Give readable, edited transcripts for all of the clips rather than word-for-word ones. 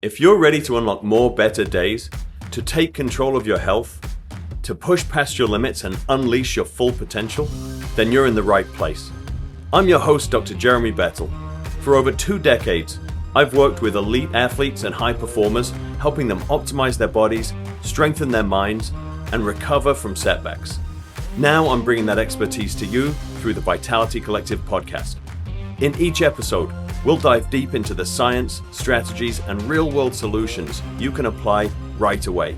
If you're ready to unlock more better days, to take control of your health, to push past your limits and unleash your full potential, then you're in the right place. I'm your host, Dr. Jeremy Bettle. For over 2 decades, I've worked with elite athletes and high performers, helping them optimize their bodies, strengthen their minds, and recover from setbacks. Now I'm bringing that expertise to you through the Vitality Collective podcast. In each episode, we'll dive deep into the science, strategies, and real-world solutions you can apply right away.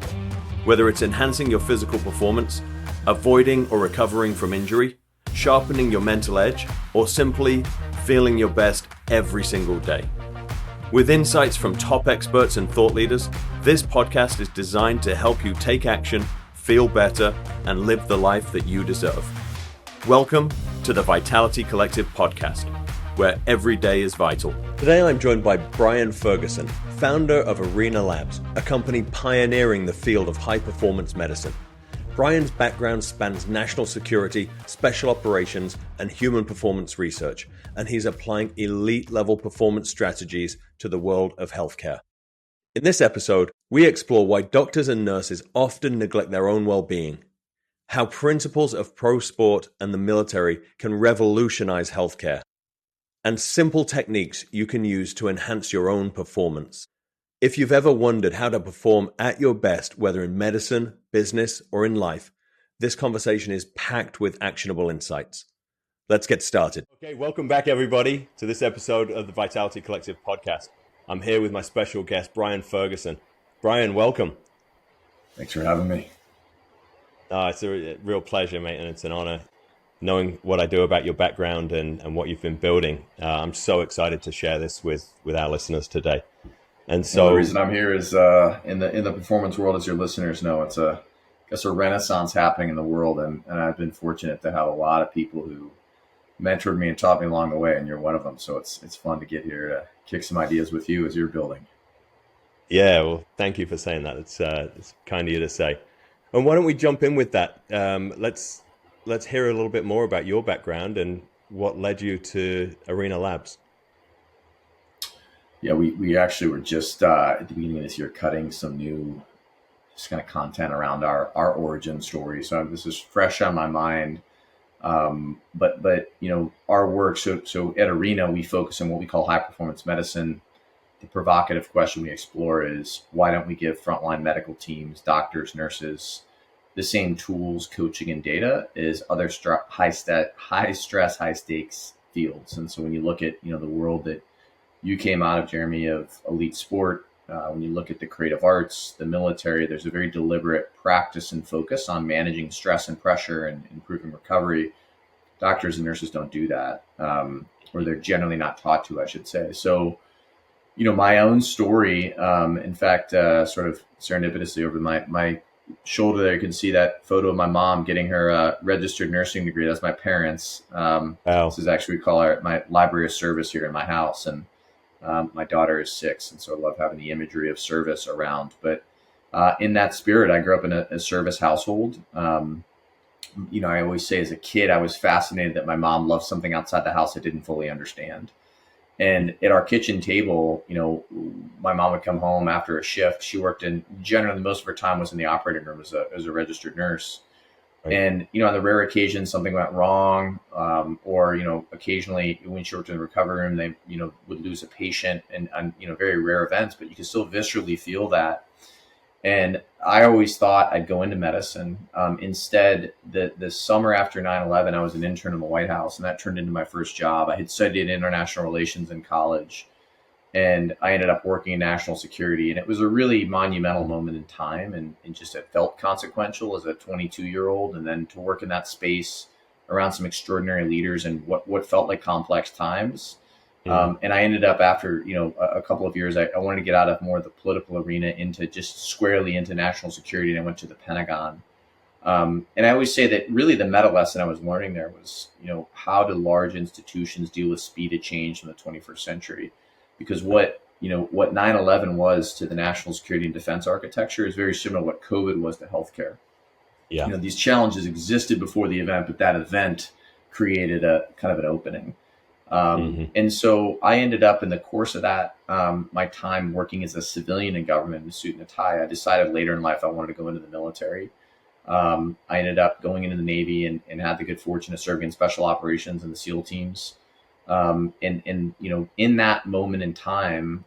Whether it's enhancing your physical performance, avoiding or recovering from injury, sharpening your mental edge, or simply feeling your best every single day. With insights from top experts and thought leaders, this podcast is designed to help you take action, feel better, and live the life that you deserve. Welcome to the Vitality Collective podcast, where every day is vital. Today I'm joined by Brian Ferguson, founder of Arena Labs, a company pioneering the field of high-performance medicine. Brian's background spans national security, special operations, and human performance research, and he's applying elite-level performance strategies to the world of healthcare. In this episode, we explore why doctors and nurses often neglect their own well-being, how principles of pro sport and the military can revolutionize healthcare, and simple techniques you can use to enhance your own performance. If you've ever wondered how to perform at your best, whether in medicine, business, or in life, this conversation is packed with actionable insights. Let's get started. Okay, welcome back everybody to this episode of the Vitality Collective podcast. I'm here with my special guest, Brian Ferguson. Brian, welcome. Thanks for having me. It's a real pleasure, mate, and it's an honor knowing what I do about your background and what you've been building. I'm so excited to share this with our listeners today. And so the reason I'm here is in the performance world, as your listeners know, it's a renaissance happening in the world, and I've been fortunate to have a lot of people who mentored me and taught me along the way, and you're one of them. So it's fun to get here to kick some ideas with you as you're building. Yeah, well, thank you for saying that. It's kind of you to say. And why don't we jump in with that? Let's hear a little bit more about your background and what led you to Arena Labs. Yeah, we actually were just at the beginning of this year cutting some new just kind of content around our origin story. So this is fresh on my mind. But you know, our work. So at Arena, we focus on what we call high performance medicine. The provocative question we explore is, why don't we give frontline medical teams, doctors, nurses, the same tools, coaching, and data as other high stress, high stakes fields? And so when you look at, you know, the world that you came out of, Jeremy, of elite sport, when you look at the creative arts, the military, there's a very deliberate practice and focus on managing stress and pressure and improving recovery. Doctors and nurses don't do that, or they're generally not taught to, I should say. So, you know, my own story, in fact, sort of serendipitously over my shoulder there, you can see that photo of my mom getting her registered nursing degree. That's my parents. Wow. This is actually, we call it my library of service here in my house. And my daughter is 6, and so I love having the imagery of service around. But in that spirit, I grew up in a service household. You know, I always say as a kid, I was fascinated that my mom loved something outside the house I didn't fully understand. And at our kitchen table, you know, my mom would come home after a shift. She worked in, generally most of her time was in the operating room as a registered nurse. Right. And, you know, on the rare occasion something went wrong, or, you know, occasionally when she worked in the recovery room, they, you know, would lose a patient and you know, very rare events, but you can still viscerally feel that. And I always thought I'd go into medicine. Instead, the summer after 9/11, I was an intern in the White House, and that turned into my first job. I had studied international relations in college, and I ended up working in national security. And it was a really monumental moment in time, and just it felt consequential as a 22-year-old. And then to work in that space around some extraordinary leaders and what felt like complex times. And I ended up, after, you know, a couple of years, I wanted to get out of more of the political arena into just squarely into national security, and I went to the Pentagon. And I always say that really the meta lesson I was learning there was, you know, how do large institutions deal with speed of change in the 21st century? Because what 9/11 was to the national security and defense architecture is very similar to what COVID was to healthcare. Yeah. You know, these challenges existed before the event, but that event created a kind of an opening. And so I ended up in the course of that, my time working as a civilian in government in a suit and a tie. I decided later in life I wanted to go into the military. I ended up going into the Navy and had the good fortune of serving in special operations and the SEAL teams. And in that moment in time,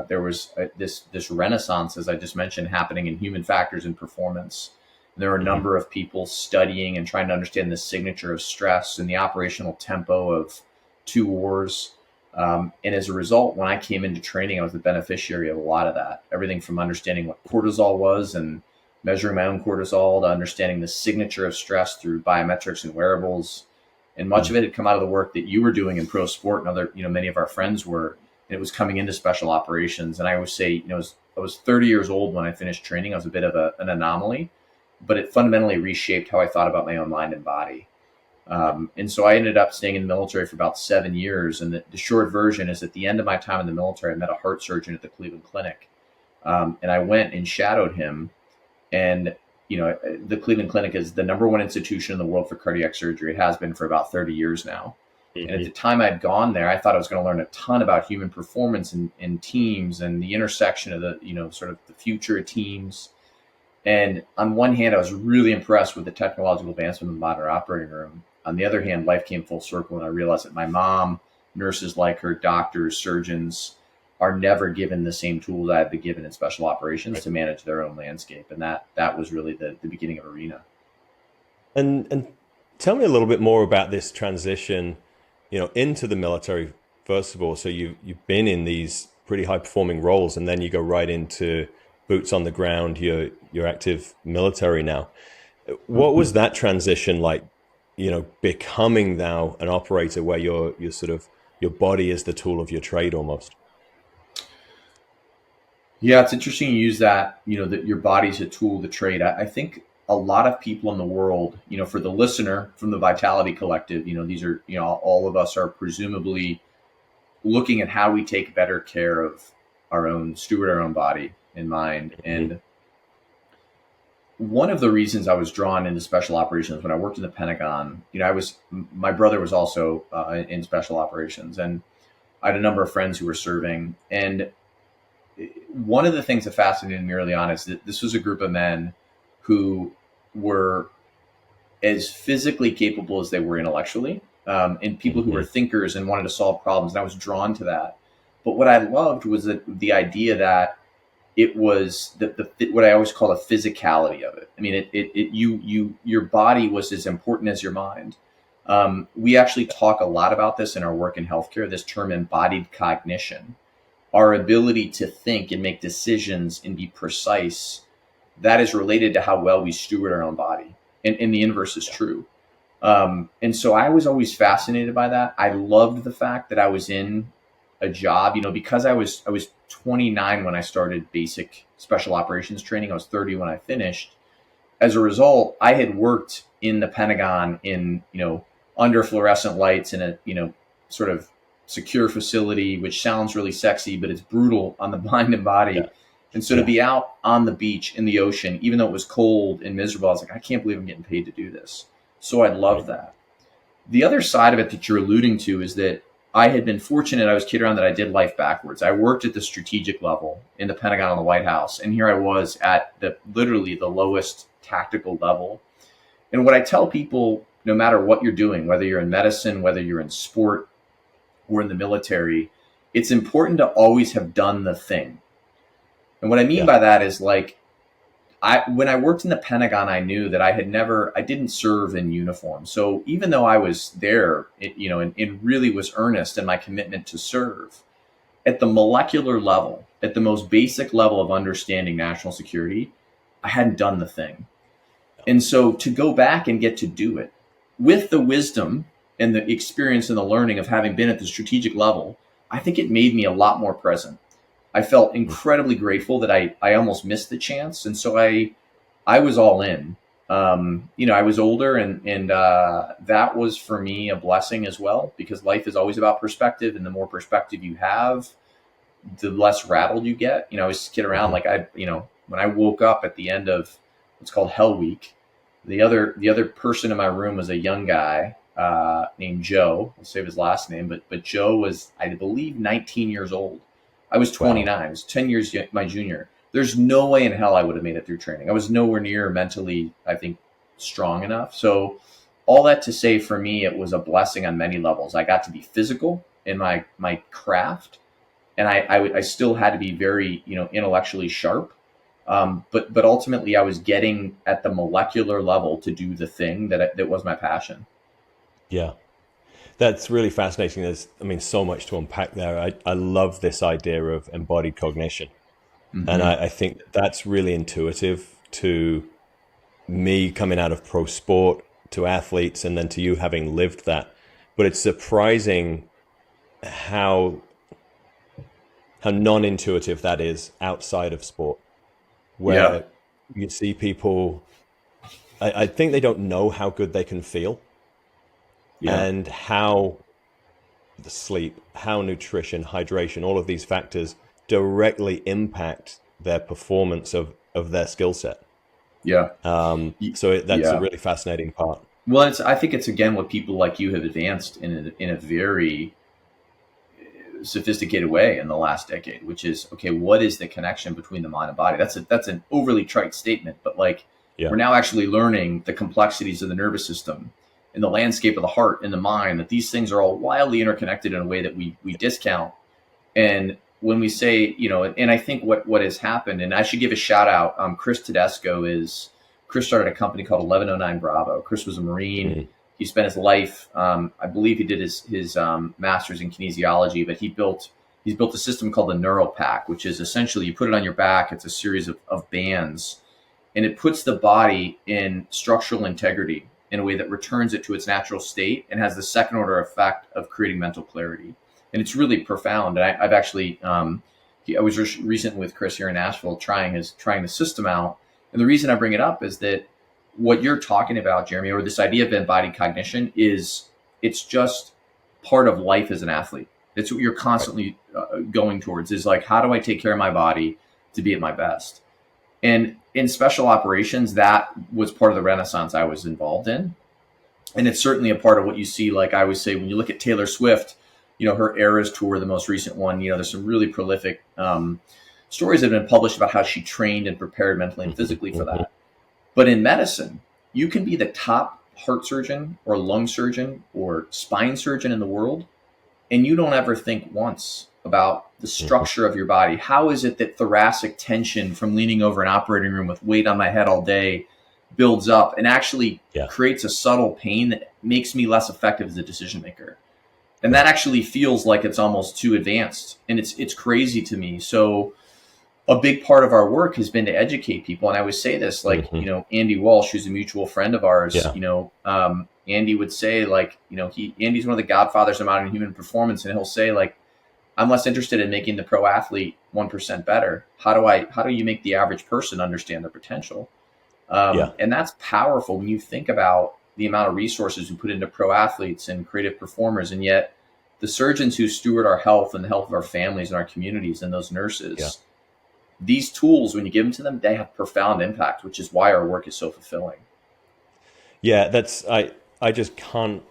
there was this renaissance, as I just mentioned, happening in human factors and performance. And there were a number of people studying and trying to understand the signature of stress and the operational tempo of two wars. And as a result, when I came into training, I was the beneficiary of a lot of that. Everything from understanding what cortisol was and measuring my own cortisol to understanding the signature of stress through biometrics and wearables. And much of it had come out of the work that you were doing in pro sport and other, many of our friends were. And it was coming into special operations. And I always say, I was 30 years old when I finished training. I was a bit of an anomaly, but it fundamentally reshaped how I thought about my own mind and body. And so I ended up staying in the military for about 7 years. And the short version is at the end of my time in the military, I met a heart surgeon at the Cleveland Clinic. And I went and shadowed him. And, the Cleveland Clinic is the number one institution in the world for cardiac surgery. It has been for about 30 years now. And at the time I'd gone there, I thought I was going to learn a ton about human performance in teams and the intersection of the, sort of the future of teams. And on one hand, I was really impressed with the technological advancement of the modern operating room. On the other hand, life came full circle, and I realized that my mom, nurses like her, doctors, surgeons, are never given the same tools I had been given in special operations to manage their own landscape. And that was really the beginning of Arena. And tell me a little bit more about this transition, into the military, first of all. So you've been in these pretty high performing roles, and then you go right into boots on the ground, you're active military now. What was that transition like, becoming now an operator where you're sort of, your body is the tool of your trade almost? Yeah, it's interesting you use that, that your body's a tool of the trade. I think a lot of people in the world, for the listener from the Vitality Collective, these are, all of us are presumably looking at how we take better care of steward our own body and mind. And one of the reasons I was drawn into special operations when I worked in the Pentagon, my brother was also in special operations, and I had a number of friends who were serving. And one of the things that fascinated me early on is that this was a group of men who were as physically capable as they were intellectually, and people who were thinkers and wanted to solve problems. And I was drawn to that. But what I loved was the idea that it was what I always call the physicality of it. I mean, your body was as important as your mind. We actually talk a lot about this in our work in healthcare, this term embodied cognition. Our ability to think and make decisions and be precise, that is related to how well we steward our own body. And the inverse is true. And so I was always fascinated by that. I loved the fact that I was in a job, because I was 29 when I started basic special operations training. I was 30 when I finished. As a result, I had worked in the Pentagon in, under fluorescent lights in a, sort of secure facility, which sounds really sexy, but it's brutal on the mind and body. Yeah. And so to be out on the beach in the ocean, even though it was cold and miserable, I was like, I can't believe I'm getting paid to do this. So I love that. The other side of it that you're alluding to is that I had been fortunate. I was kidding around that I did life backwards. I worked at the strategic level in the Pentagon and the White House. And here I was at literally the lowest tactical level. And what I tell people, no matter what you're doing, whether you're in medicine, whether you're in sport or in the military, it's important to always have done the thing. And what I mean by that is, like, when I worked in the Pentagon, I knew that I didn't serve in uniform. So even though I was there, and really was earnest in my commitment to serve, at the molecular level, at the most basic level of understanding national security, I hadn't done the thing. And so to go back and get to do it with the wisdom and the experience and the learning of having been at the strategic level, I think it made me a lot more present. I felt incredibly grateful that I almost missed the chance. And so I was all in. I was older and that was for me a blessing as well, because life is always about perspective. And the more perspective you have, the less rattled you get. I was kid around like when I woke up at the end of what's called Hell Week, the other person in my room was a young guy. named Joe. I'll save his last name, but Joe was, I believe, 19 years old. I was 29. Wow. I was 10 years my junior. There's no way in hell I would have made it through training. I was nowhere near mentally, I think, strong enough. So all that to say, for me, it was a blessing on many levels. I got to be physical in my craft, and I still had to be very, intellectually sharp. But ultimately, I was getting at the molecular level to do the thing that was my passion. Yeah. That's really fascinating. There's, I mean, so much to unpack there. I love this idea of embodied cognition. And Hmm. I think that's really intuitive to me coming out of pro sport, to athletes, and then to you having lived that. But it's surprising how non-intuitive that is outside of sport, Yeah, where you see people, I think they don't know how good they can feel yeah, and how the sleep, how nutrition, hydration, all of these factors directly impact their performance of their skill set. yeah, That's a yeah. really fascinating part. Well, I think it's again what people like you have advanced in a very sophisticated way in the last decade, which is, okay, what is the connection between the mind and body? That's an overly trite statement, but like, Yeah. we're now actually learning the complexities of the nervous system and the landscape of the heart and the mind, that these things are all wildly interconnected in a way that we discount. And when we say, and I think what has happened, and I should give a shout out, Chris started a company called 1109 Bravo. Chris was a Marine. Mm. He spent his life, I believe he did his master's in kinesiology, but he's built a system called the Neural Pack, which is essentially, you put it on your back. It's a series of bands, and it puts the body in structural integrity in a way that returns it to its natural state and has the second order effect of creating mental clarity. And it's really profound. And I've actually, I was recently with Chris here in Nashville trying the system out. And the reason I bring it up is that what you're talking about, Jeremy, or this idea of embodied cognition, it's just part of life as an athlete. It's what you're Right. constantly going towards, is like, how do I take care of my body to be at my best? And in special operations, that was part of the renaissance I was involved in. And it's certainly a part of what you see. Like I always say, when you look at Taylor Swift, her Eras tour, the most recent one, there's some really prolific stories that have been published about how she trained and prepared mentally and Mhm, physically for mhm. that. But in medicine, you can be the top heart surgeon or lung surgeon or spine surgeon in the world, and you don't ever think once about the Mhm. structure of your body. How is it that thoracic tension from leaning over an operating room with weight on my head all day builds up and actually Yeah. creates a subtle pain that makes me less effective as a decision maker? And that Right. actually feels like it's almost too advanced, and it's crazy to me. So a big part of our work has been to educate people. And I always say this, like, Hmm. Andy Walsh, who's a mutual friend of ours, Yeah. Andy would say, like, Andy's one of the godfathers of modern human performance. And he'll say, like, I'm less interested in making the pro athlete 1% better. How do you make the average person understand their potential? Yeah. And that's powerful when you think about the amount of resources we put into pro athletes and creative performers. And yet the surgeons who steward our health and the health of our families and our communities, and those Yeah. nurses, these tools, when you give them to them, they have profound impact, which is why our work is so fulfilling. Yeah. I just can't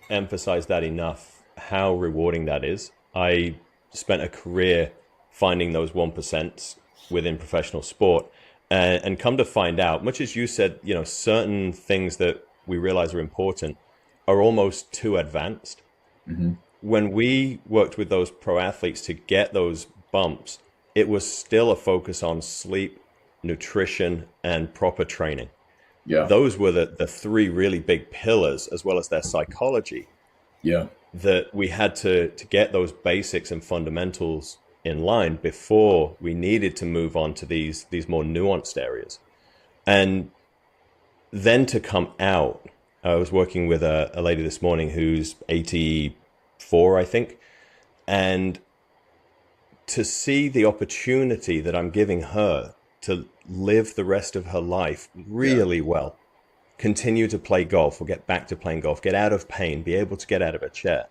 emphasize that enough, how rewarding that is. I spent a career finding those 1% within professional sport, and come to find out, much as you said, certain things that we realize are important are almost too advanced. Hmm. When we worked with those pro athletes to get those bumps, it was still a focus on sleep, nutrition, and proper training. Yeah. Those were the three really big pillars, as well as their psychology, Yeah. that we had to get those basics and fundamentals in line before we needed to move on to these more nuanced areas. And then to come out, I was working with a lady this morning who's 84, I think, and to see the opportunity that I'm giving her to live the rest of her life Yeah. really well, continue to play golf or get back to playing golf, get out of pain, be able to get out of a chair.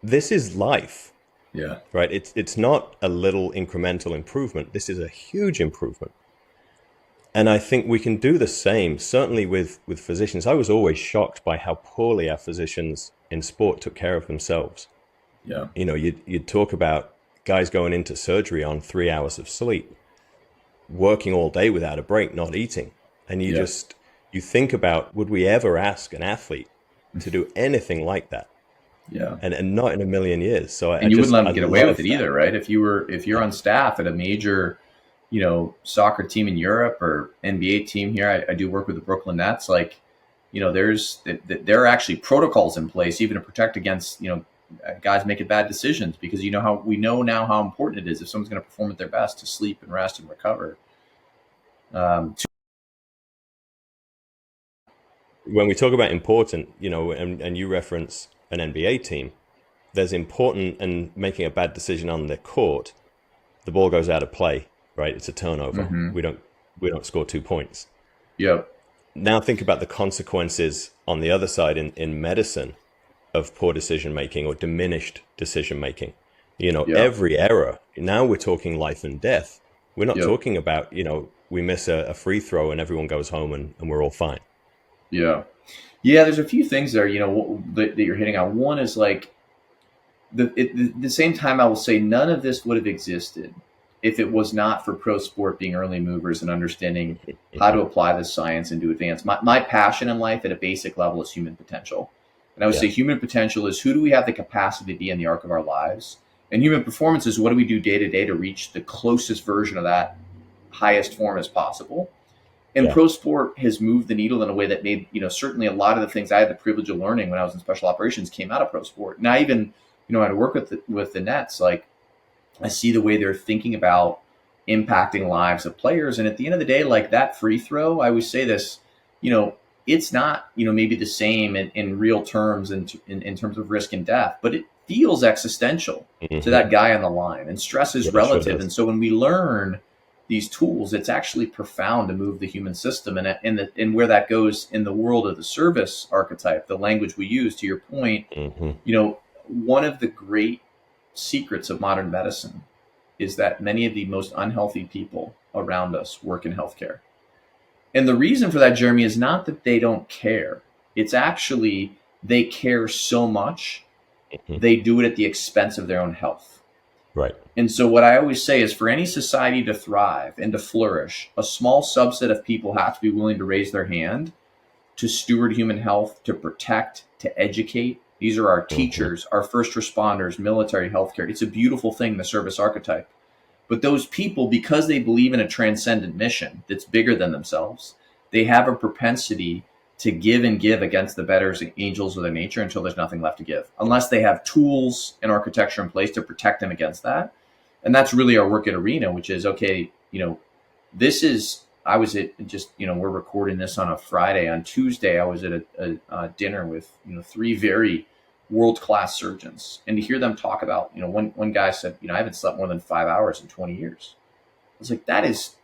This is life, Yeah. right? It's not a little incremental improvement. This is a huge improvement. And I think we can do the same, certainly with physicians. I was always shocked by how poorly our physicians in sport took care of themselves. Yeah. You'd talk about guys going into surgery on 3 hours of sleep, working all day without a break, not eating. And Yeah. you think about, would we ever ask an athlete to do anything like that? Yeah. And not in a million years. So And you wouldn't let I them get away with love it that. either, right? If you're on staff at a major, soccer team in Europe or NBA team here, I do work with the Brooklyn Nets. Like, there are actually protocols in place even to protect against, guys making bad decisions, because we know now how important it is if someone's going to perform at their best to sleep and rest and recover. When we talk about important, and you reference an NBA team, there's important and making a bad decision on the court, the ball goes out of play, right? It's a turnover. Mm-hmm. We don't score 2 points. Yep. Now think about the consequences on the other side in medicine of poor decision making or diminished decision making. Yep. Every error. Now we're talking life and death. We're not Yep. talking about, we miss a free throw and everyone goes home and we're all fine. Yeah. Yeah. There's a few things there, that you're hitting on. One is like, the same time, I will say none of this would have existed if it was not for pro sport being early movers and understanding how to apply this science and to advance. My passion in life at a basic level is human potential. And I would say human potential is, who do we have the capacity to be in the arc of our lives? And human performance is, what do we do day to day to reach the closest version of that highest form as possible? And pro sport has moved the needle in a way that made, certainly a lot of the things I had the privilege of learning when I was in special operations came out of pro sport. And I even, I work with the Nets, like, I see the way they're thinking about impacting lives of players. And at the end of the day, like, that free throw, I always say this, it's not, maybe the same in real terms in terms of risk and death, but it feels existential to that guy on the line, and stress is relative. Sure. And so when we learn these tools, it's actually profound to move the human system. And where that goes in the world of the service archetype, the language we use, to your point, one of the great secrets of modern medicine is that many of the most unhealthy people around us work in healthcare. And the reason for that, Jeremy, is not that they don't care. It's actually they care so much, they do it at the expense of their own health. Right. And so what I always say is, for any society to thrive and to flourish, a small subset of people have to be willing to raise their hand to steward human health, to protect, to educate. These are our teachers, our first responders, military, healthcare. It's a beautiful thing, the service archetype. But those people, because they believe in a transcendent mission that's bigger than themselves, they have a propensity to give and give against the better angels of their nature until there's nothing left to give, unless they have tools and architecture in place to protect them against that. And that's really our work at Arena, which is, okay, I was at just, we're recording this on a Friday. On Tuesday, I was at a dinner with, 3 very world-class surgeons. And to hear them talk about, one guy said, I haven't slept more than 5 hours in 20 years. I was like, that's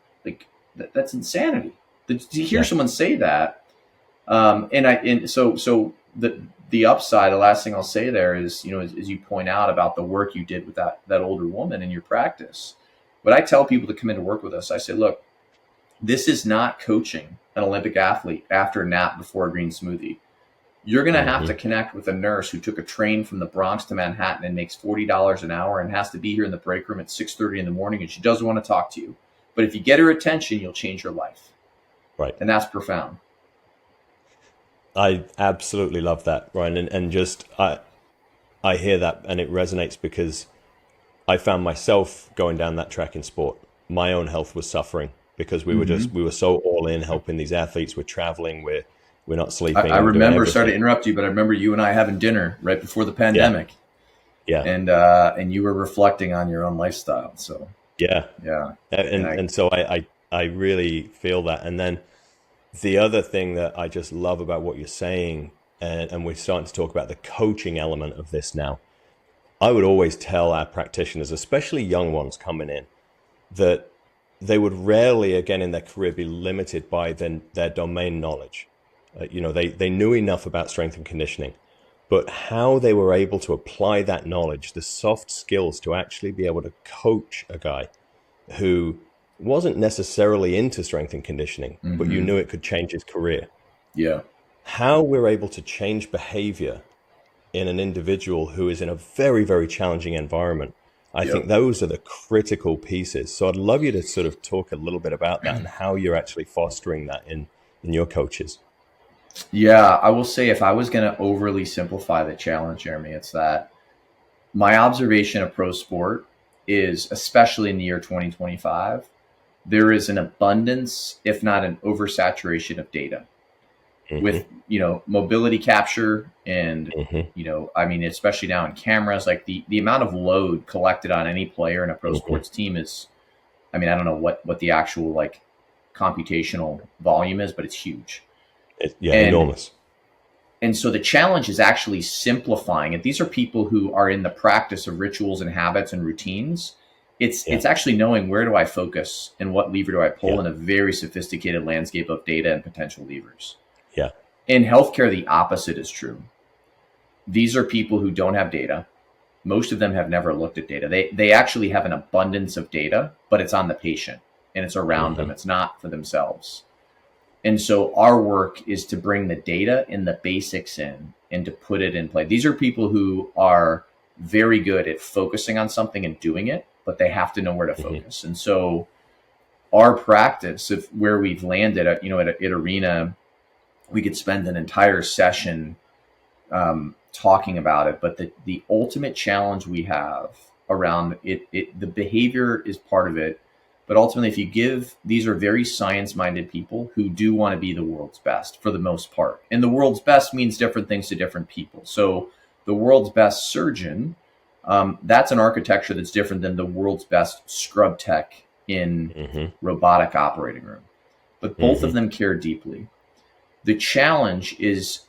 insanity. To hear someone say that. So the upside, the last thing I'll say there is, as you point out about the work you did with that older woman in your practice. But I tell people to come in to work with us, I say, look, this is not coaching an Olympic athlete after a nap before a green smoothie. You're going to have to connect with a nurse who took a train from the Bronx to Manhattan and makes $40 an hour and has to be here in the break room at 6:30 in the morning, and she doesn't want to talk to you. But if you get her attention, you'll change your life. Right. And that's profound. I absolutely love that, Ryan. And just, I hear that and it resonates, because I found myself going down that track in sport. My own health was suffering because we were so all in helping these athletes. We're traveling, we're not sleeping. I remember, sorry to interrupt you, but I remember you and I having dinner right before the pandemic. Yeah. And you were reflecting on your own lifestyle. So yeah. And so I really feel that. And then the other thing that I just love about what you're saying, and we're starting to talk about the coaching element of this now. I would always tell our practitioners, especially young ones coming in, that they would rarely, again, in their career, be limited by their domain knowledge. They knew enough about strength and conditioning, but how they were able to apply that knowledge, the soft skills to actually be able to coach a guy who wasn't necessarily into strength and conditioning, but you Mm-hmm. knew it could change his career. Yeah. How we're able to change behavior in an individual who is in a very, very challenging environment, I think Yep. those are the critical pieces. So I'd love you to sort of talk a little bit about that and how you're actually fostering that in your coaches. Yeah, I will say if I was going to overly simplify the challenge, Jeremy, it's that my observation of pro sport is, especially in the year 2025, there is an abundance, if not an oversaturation of data with, Hmm. mobility capture and, Hmm. I mean, especially now in cameras, like the amount of load collected on any player in a pro Hmm. sports team is, I mean, I don't know what the actual like computational volume is, but it's huge. Yeah, And enormous. And so the challenge is actually simplifying it. These are people who are in the practice of rituals and habits and routines. Yeah, It's actually knowing where do I focus and what lever do I pull yeah, in a very sophisticated landscape of data and potential levers. yeah. In healthcare, the opposite is true. These are people who don't have data. Most of them have never looked at data. They actually have an abundance of data, but it's on the patient and it's around them. Hmm. It's not for themselves. And so our work is to bring the data and the basics in and to put it in play. These are people who are very good at focusing on something and doing it, but they have to know where to Hmm. focus. And so our practice of where we've landed at Arena, we could spend an entire session talking about it. But the ultimate challenge we have around it, the behavior is part of it. But ultimately, if you give, these are very science minded people who do want to be the world's best for the most part. And the world's best means different things to different people. So the world's best surgeon, that's an architecture that's different than the world's best scrub tech in Hmm. robotic operating room. But both of Hmm. them care deeply. The challenge is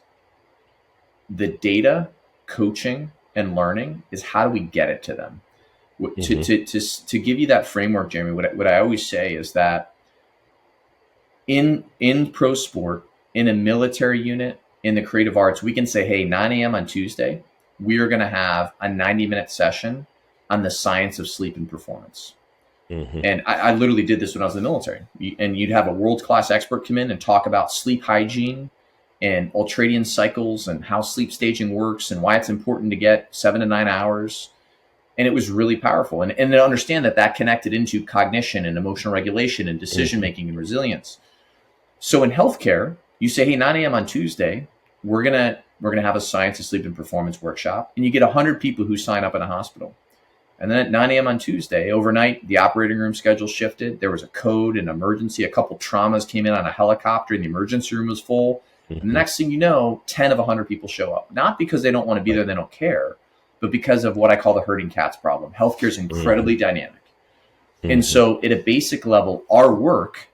the data, coaching, and learning is how do we get it to them? Hmm. To give you that framework, Jeremy, what I always say is that in pro sport, in a military unit, in the creative arts, we can say, hey, 9 a.m. on Tuesday, we are going to have a 90-minute session on the science of sleep and performance. Hmm. And I literally did this when I was in the military. And you'd have a world-class expert come in and talk about sleep hygiene and ultradian cycles and how sleep staging works and why it's important to get 7 to 9 hours. And it was really powerful. And to understand that connected into cognition and emotional regulation and decision Hmm. making and resilience. So in healthcare, you say, hey, 9 a.m. on Tuesday, we're gonna have a science of sleep and performance workshop, and you get 100 people who sign up in a hospital. And then at 9 a.m. on Tuesday, overnight, the operating room schedule shifted. There was a code, an emergency, a couple traumas came in on a helicopter, and the emergency room was full. And the Hmm. next thing you know, 10 of 100 people show up, not because they don't want to be there, Right. they don't care, but because of what I call the herding cats problem. Healthcare is Hmm. incredibly dynamic. And Hmm. so, at a basic level, our work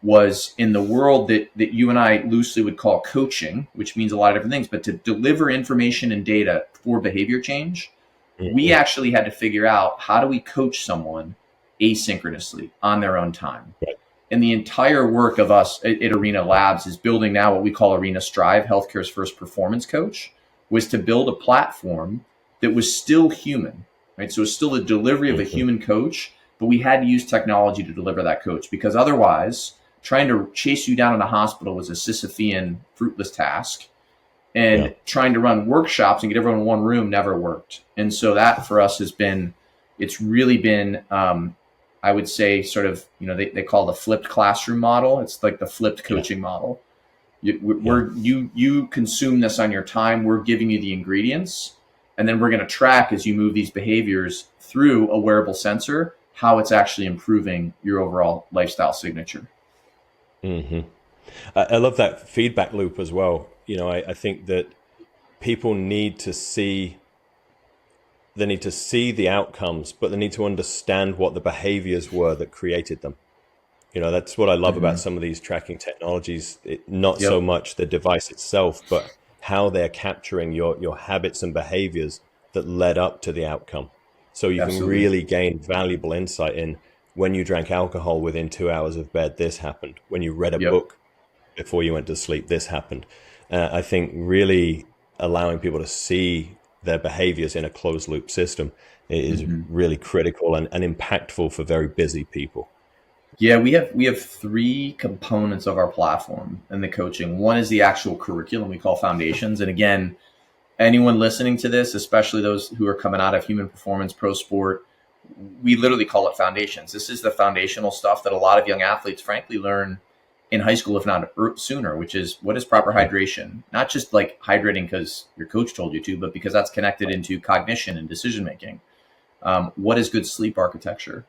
was in the world that you and I loosely would call coaching, which means a lot of different things, but to deliver information and data for behavior change, we Hmm. actually had to figure out how do we coach someone asynchronously on their own time. Right. And the entire work of us at Arena Labs is building now what we call Arena Strive, healthcare's first performance coach, was to build a platform that was still human, right? So it's still the delivery of a Hmm. human coach, but we had to use technology to deliver that coach because otherwise, trying to chase you down in a hospital was a Sisyphean, fruitless task. Yeah. And trying to run workshops and get everyone in one room never worked. And so that for us has been, it's really been, I would say, sort of, they call it the flipped classroom model. It's like the flipped Yeah. coaching model. Yeah. You consume this on your time. We're giving you the ingredients, and then we're going to track as you move these behaviors through a wearable sensor how it's actually improving your overall lifestyle signature. Hmm. I love that feedback loop as well. I think that people need to see the outcomes, but they need to understand what the behaviors were that created them. That's what I love about Mm-hmm. some of these tracking technologies. Not so Yep, much the device itself, but how they're capturing your habits and behaviors that led up to the outcome. So you can absolutely. really gain valuable insight in when you drank alcohol within 2 hours of bed, this happened. When you read a Yep. book before you went to sleep, this happened. I think really allowing people to see their behaviors in a closed loop system is Mm-hmm. really critical and impactful for very busy people. Yeah, we have three components of our platform and the coaching. One is the actual curriculum we call Foundations. And again, anyone listening to this, especially those who are coming out of human performance, pro sport, we literally call it Foundations. This is the foundational stuff that a lot of young athletes, frankly, learn in high school, if not sooner, which is what is proper hydration. Not just like hydrating because your coach told you to, but because that's connected into cognition and decision making. What is good sleep architecture?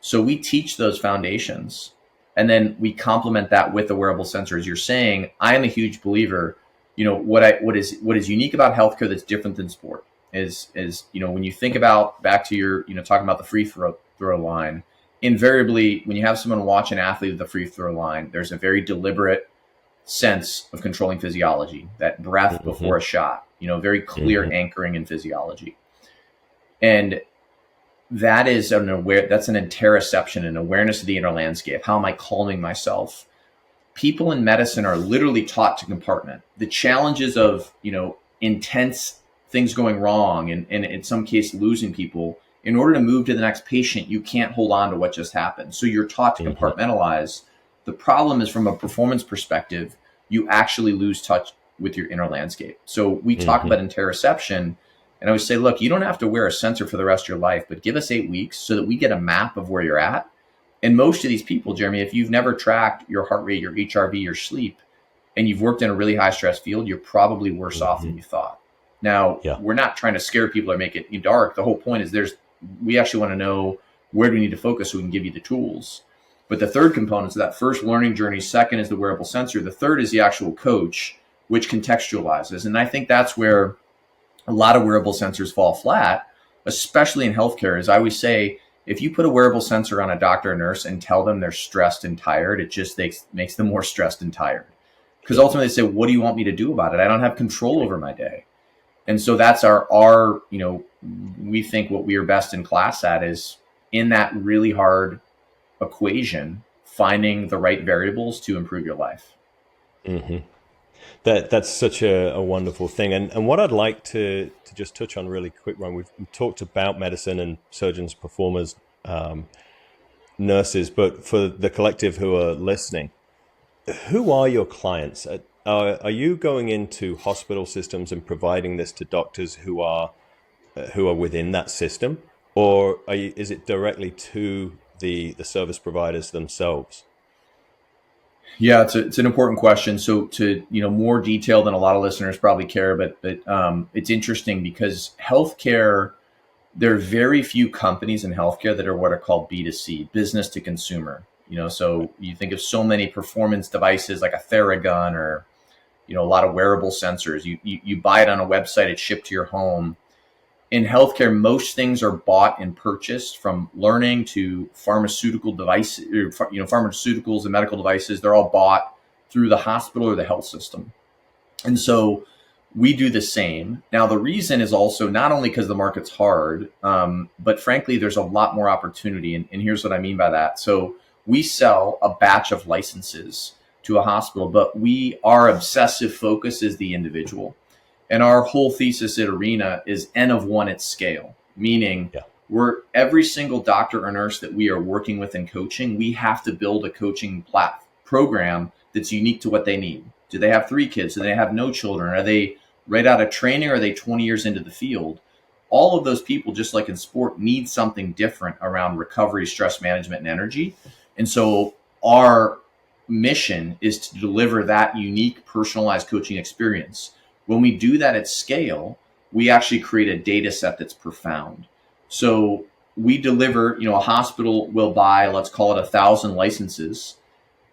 So we teach those foundations, and then we complement that with the wearable sensor. As you're saying, I am a huge believer. What is unique about healthcare that's different than sport is when you think about back to your talking about the free throw line. Invariably, when you have someone watch an athlete at the free throw line, there's a very deliberate sense of controlling physiology, that breath before a shot, very clear anchoring in physiology. And that's an interoception, an awareness of the inner landscape. How am I calming myself? People in medicine are literally taught to compartment. The challenges of, intense things going wrong and in some case losing people. In order to move to the next patient, you can't hold on to what just happened. So you're taught to compartmentalize. The problem is, from a performance perspective, you actually lose touch with your inner landscape. So we talk about interoception. And I would say, look, you don't have to wear a sensor for the rest of your life, but give us 8 weeks so that we get a map of where you're at. And most of these people, Jeremy, if you've never tracked your heart rate, your HRV, your sleep, and you've worked in a really high stress field, you're probably worse off than you thought. Now, we're not trying to scare people or make it dark. The whole point is we actually want to know where do we need to focus so we can give you the tools. But the third component is that first learning journey. Second is the wearable sensor. The third is the actual coach, which contextualizes. And I think that's where a lot of wearable sensors fall flat, especially in healthcare. As I always say, if you put a wearable sensor on a doctor or nurse and tell them they're stressed and tired, it just makes them more stressed and tired. Because ultimately they say, what do you want me to do about it? I don't have control over my day. And so that's our we think what we are best in class at is in that really hard equation, finding the right variables to improve your life. That's such a wonderful thing. And what I'd like to just touch on really quick, Ron, we've talked about medicine and surgeons, performers, nurses, but for the collective who are listening, who are your clients? Are you going into hospital systems and providing this to doctors who are within that system, or is it directly to the service providers themselves? Yeah, it's an important question. So to more detail than a lot of listeners probably care, but it's interesting because healthcare, there are very few companies in healthcare that are what are called B2C, business to consumer. So you think of so many performance devices like a Theragun or a lot of wearable sensors. You buy it on a website, it's shipped to your home. In healthcare, most things are bought and purchased, from learning to pharmaceutical devices, pharmaceuticals and medical devices. They're all bought through the hospital or the health system. And so we do the same. Now, the reason is also not only because the market's hard, but frankly, there's a lot more opportunity. And here's what I mean by that. So we sell a batch of licenses to a hospital, but our obsessive focus is the individual. And our whole thesis at Arena is N of 1 at scale, meaning we're every single doctor or nurse that we are working with and coaching, we have to build a coaching program that's unique to what they need. Do they have 3 kids? Do they have no children? Are they right out of training? Or are they 20 years into the field? All of those people, just like in sport, need something different around recovery, stress management, and energy. And so our mission is to deliver that unique, personalized coaching experience. When we do that at scale, we actually create a data set that's profound. So we deliver, a hospital will buy, let's call it 1,000 licenses.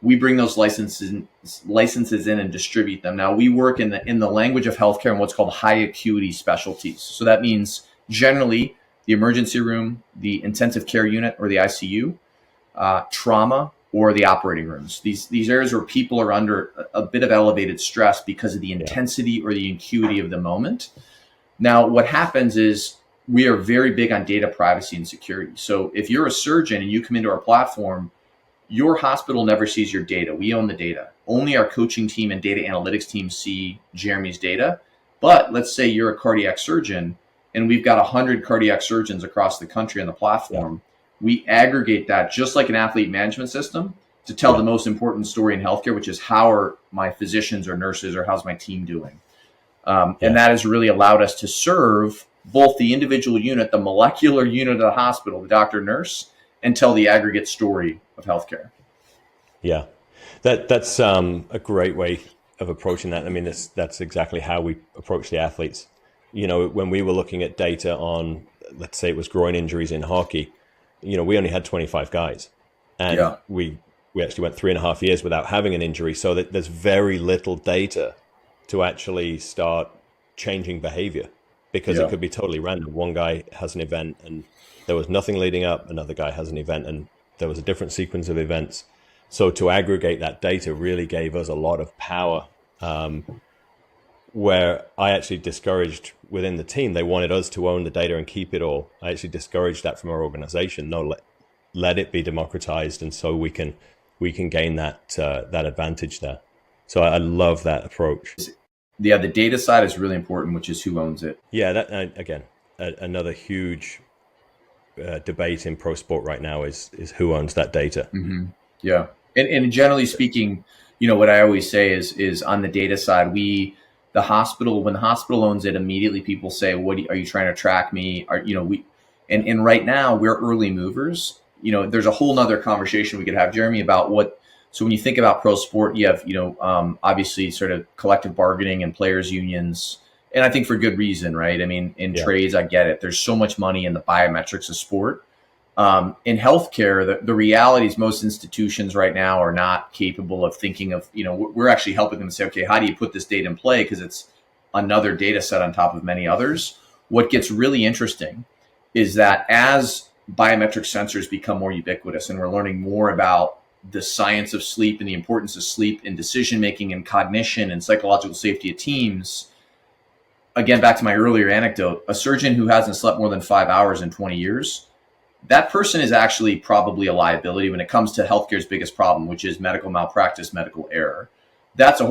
We bring those licenses in and distribute them. Now we work in the language of healthcare in what's called high acuity specialties. So that means generally the emergency room, the intensive care unit or the ICU, trauma, or the operating rooms. These areas where people are under a bit of elevated stress because of the intensity or the acuity of the moment. Now, what happens is we are very big on data privacy and security. So if you're a surgeon and you come into our platform, your hospital never sees your data. We own the data. Only our coaching team and data analytics team see Jeremy's data. But let's say you're a cardiac surgeon and we've got 100 cardiac surgeons across the country on the platform. we aggregate that just like an athlete management system to tell the most important story in healthcare, which is how are my physicians or nurses or how's my team doing? And that has really allowed us to serve both the individual unit, the molecular unit of the hospital, the doctor, nurse, and tell the aggregate story of healthcare. Yeah, that's a great way of approaching that. I mean, that's exactly how we approach the athletes. When we were looking at data on, let's say it was groin injuries in hockey, we only had 25 guys, and we actually went 3.5 years without having an injury. So that there's very little data to actually start changing behavior, because it could be totally random. One guy has an event and there was nothing leading up. Another guy has an event and there was a different sequence of events. So to aggregate that data really gave us a lot of power, where I actually discouraged within the team. They wanted us to own the data and keep it all. I actually discouraged that from our organization. No, let it be democratized, and so we can gain that advantage there. So I love that approach. Yeah, the data side is really important, which is who owns it. Yeah, that again, another huge debate in pro sport right now is who owns that data. Mm-hmm. Yeah, and generally speaking, what I always say is on the data side, when the hospital owns it, immediately people say, are you trying to track me? And right now we're early movers. There's a whole nother conversation we could have, Jeremy, about what. So when you think about pro sport, you have, obviously sort of collective bargaining and players unions, and I think for good reason, right? I mean, in trades, I get it. There's so much money in the biometrics of sport. In healthcare, the reality is most institutions right now are not capable of thinking of, we're actually helping them say, okay, how do you put this data in play? Because it's another data set on top of many others. What gets really interesting is that as biometric sensors become more ubiquitous and we're learning more about the science of sleep and the importance of sleep in decision-making and cognition and psychological safety of teams, again, back to my earlier anecdote, a surgeon who hasn't slept more than 5 hours in 20 years, that person is actually probably a liability when it comes to healthcare's biggest problem, which is medical malpractice, medical error.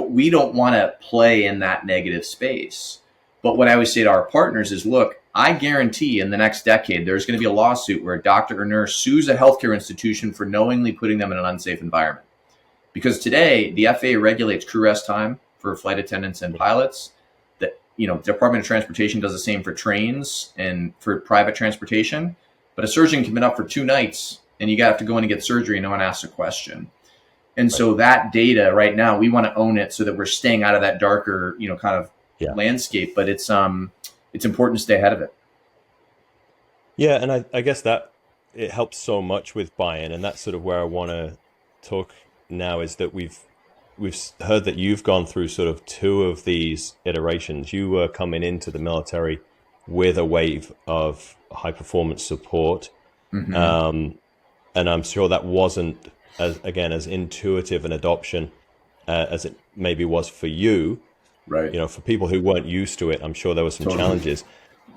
We don't want to play in that negative space. But what I always say to our partners is, look, I guarantee in the next decade, there's going to be a lawsuit where a doctor or nurse sues a healthcare institution for knowingly putting them in an unsafe environment. Because today, the FAA regulates crew rest time for flight attendants and pilots. The Department of Transportation does the same for trains and for private transportation. But a surgeon can be up for 2 nights and you have to go in and get surgery and no one asks a question. And so that data right now, we want to own it so that we're staying out of that darker, kind of landscape. But it's important to stay ahead of it. Yeah, and I guess that it helps so much with buy-in, and that's sort of where I want to talk now, is that we've heard that you've gone through sort of 2 of these iterations. You were coming into the military with a wave of high performance support. Mm-hmm. And I'm sure that wasn't as intuitive an adoption as it maybe was for you. Right. For people who weren't used to it, I'm sure there were some challenges.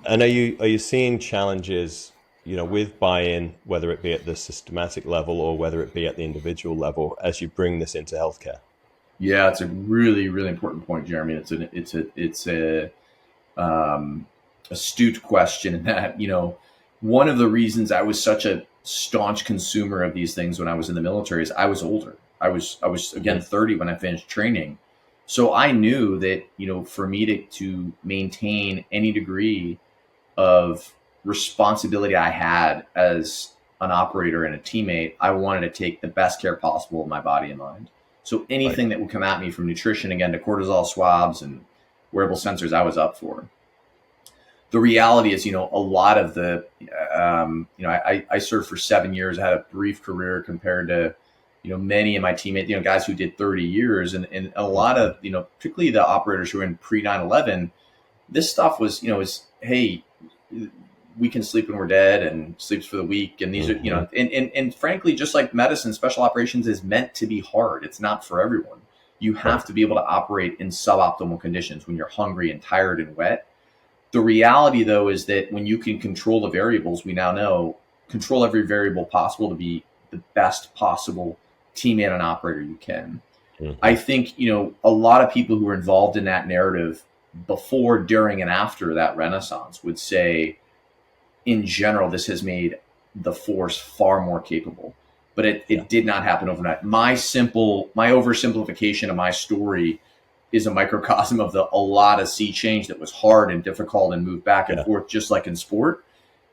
And are you seeing challenges, with buy-in, whether it be at the systematic level or whether it be at the individual level, as you bring this into healthcare? Yeah, it's a really, really important point, Jeremy. It's a astute question in that, one of the reasons I was such a staunch consumer of these things when I was in the military is I was older. I was again 30 when I finished training. So I knew that, for me to maintain any degree of responsibility I had as an operator and a teammate, I wanted to take the best care possible of my body and mind. So anything that would come at me, from nutrition, again, to cortisol swabs and wearable sensors, I was up for. The reality is, a lot of the, I served for 7 years. I had a brief career compared to, many of my teammates, guys who did 30 years. And a lot of, particularly the operators who were in pre 9/11, this stuff was, hey, we can sleep when we're dead, and sleeps for the week. And these are, and frankly, just like medicine, special operations is meant to be hard. It's not for everyone. You have to be able to operate in suboptimal conditions when you're hungry and tired and wet. The reality, though, is that when you can control the variables, we now know, control every variable possible to be the best possible teammate and operator you can. Mm-hmm. I think, a lot of people who were involved in that narrative before, during, and after that renaissance would say, in general, this has made the force far more capable. But it did not happen overnight. My oversimplification of my story is a microcosm of a lot of sea change that was hard and difficult and moved back and forth, just like in sport.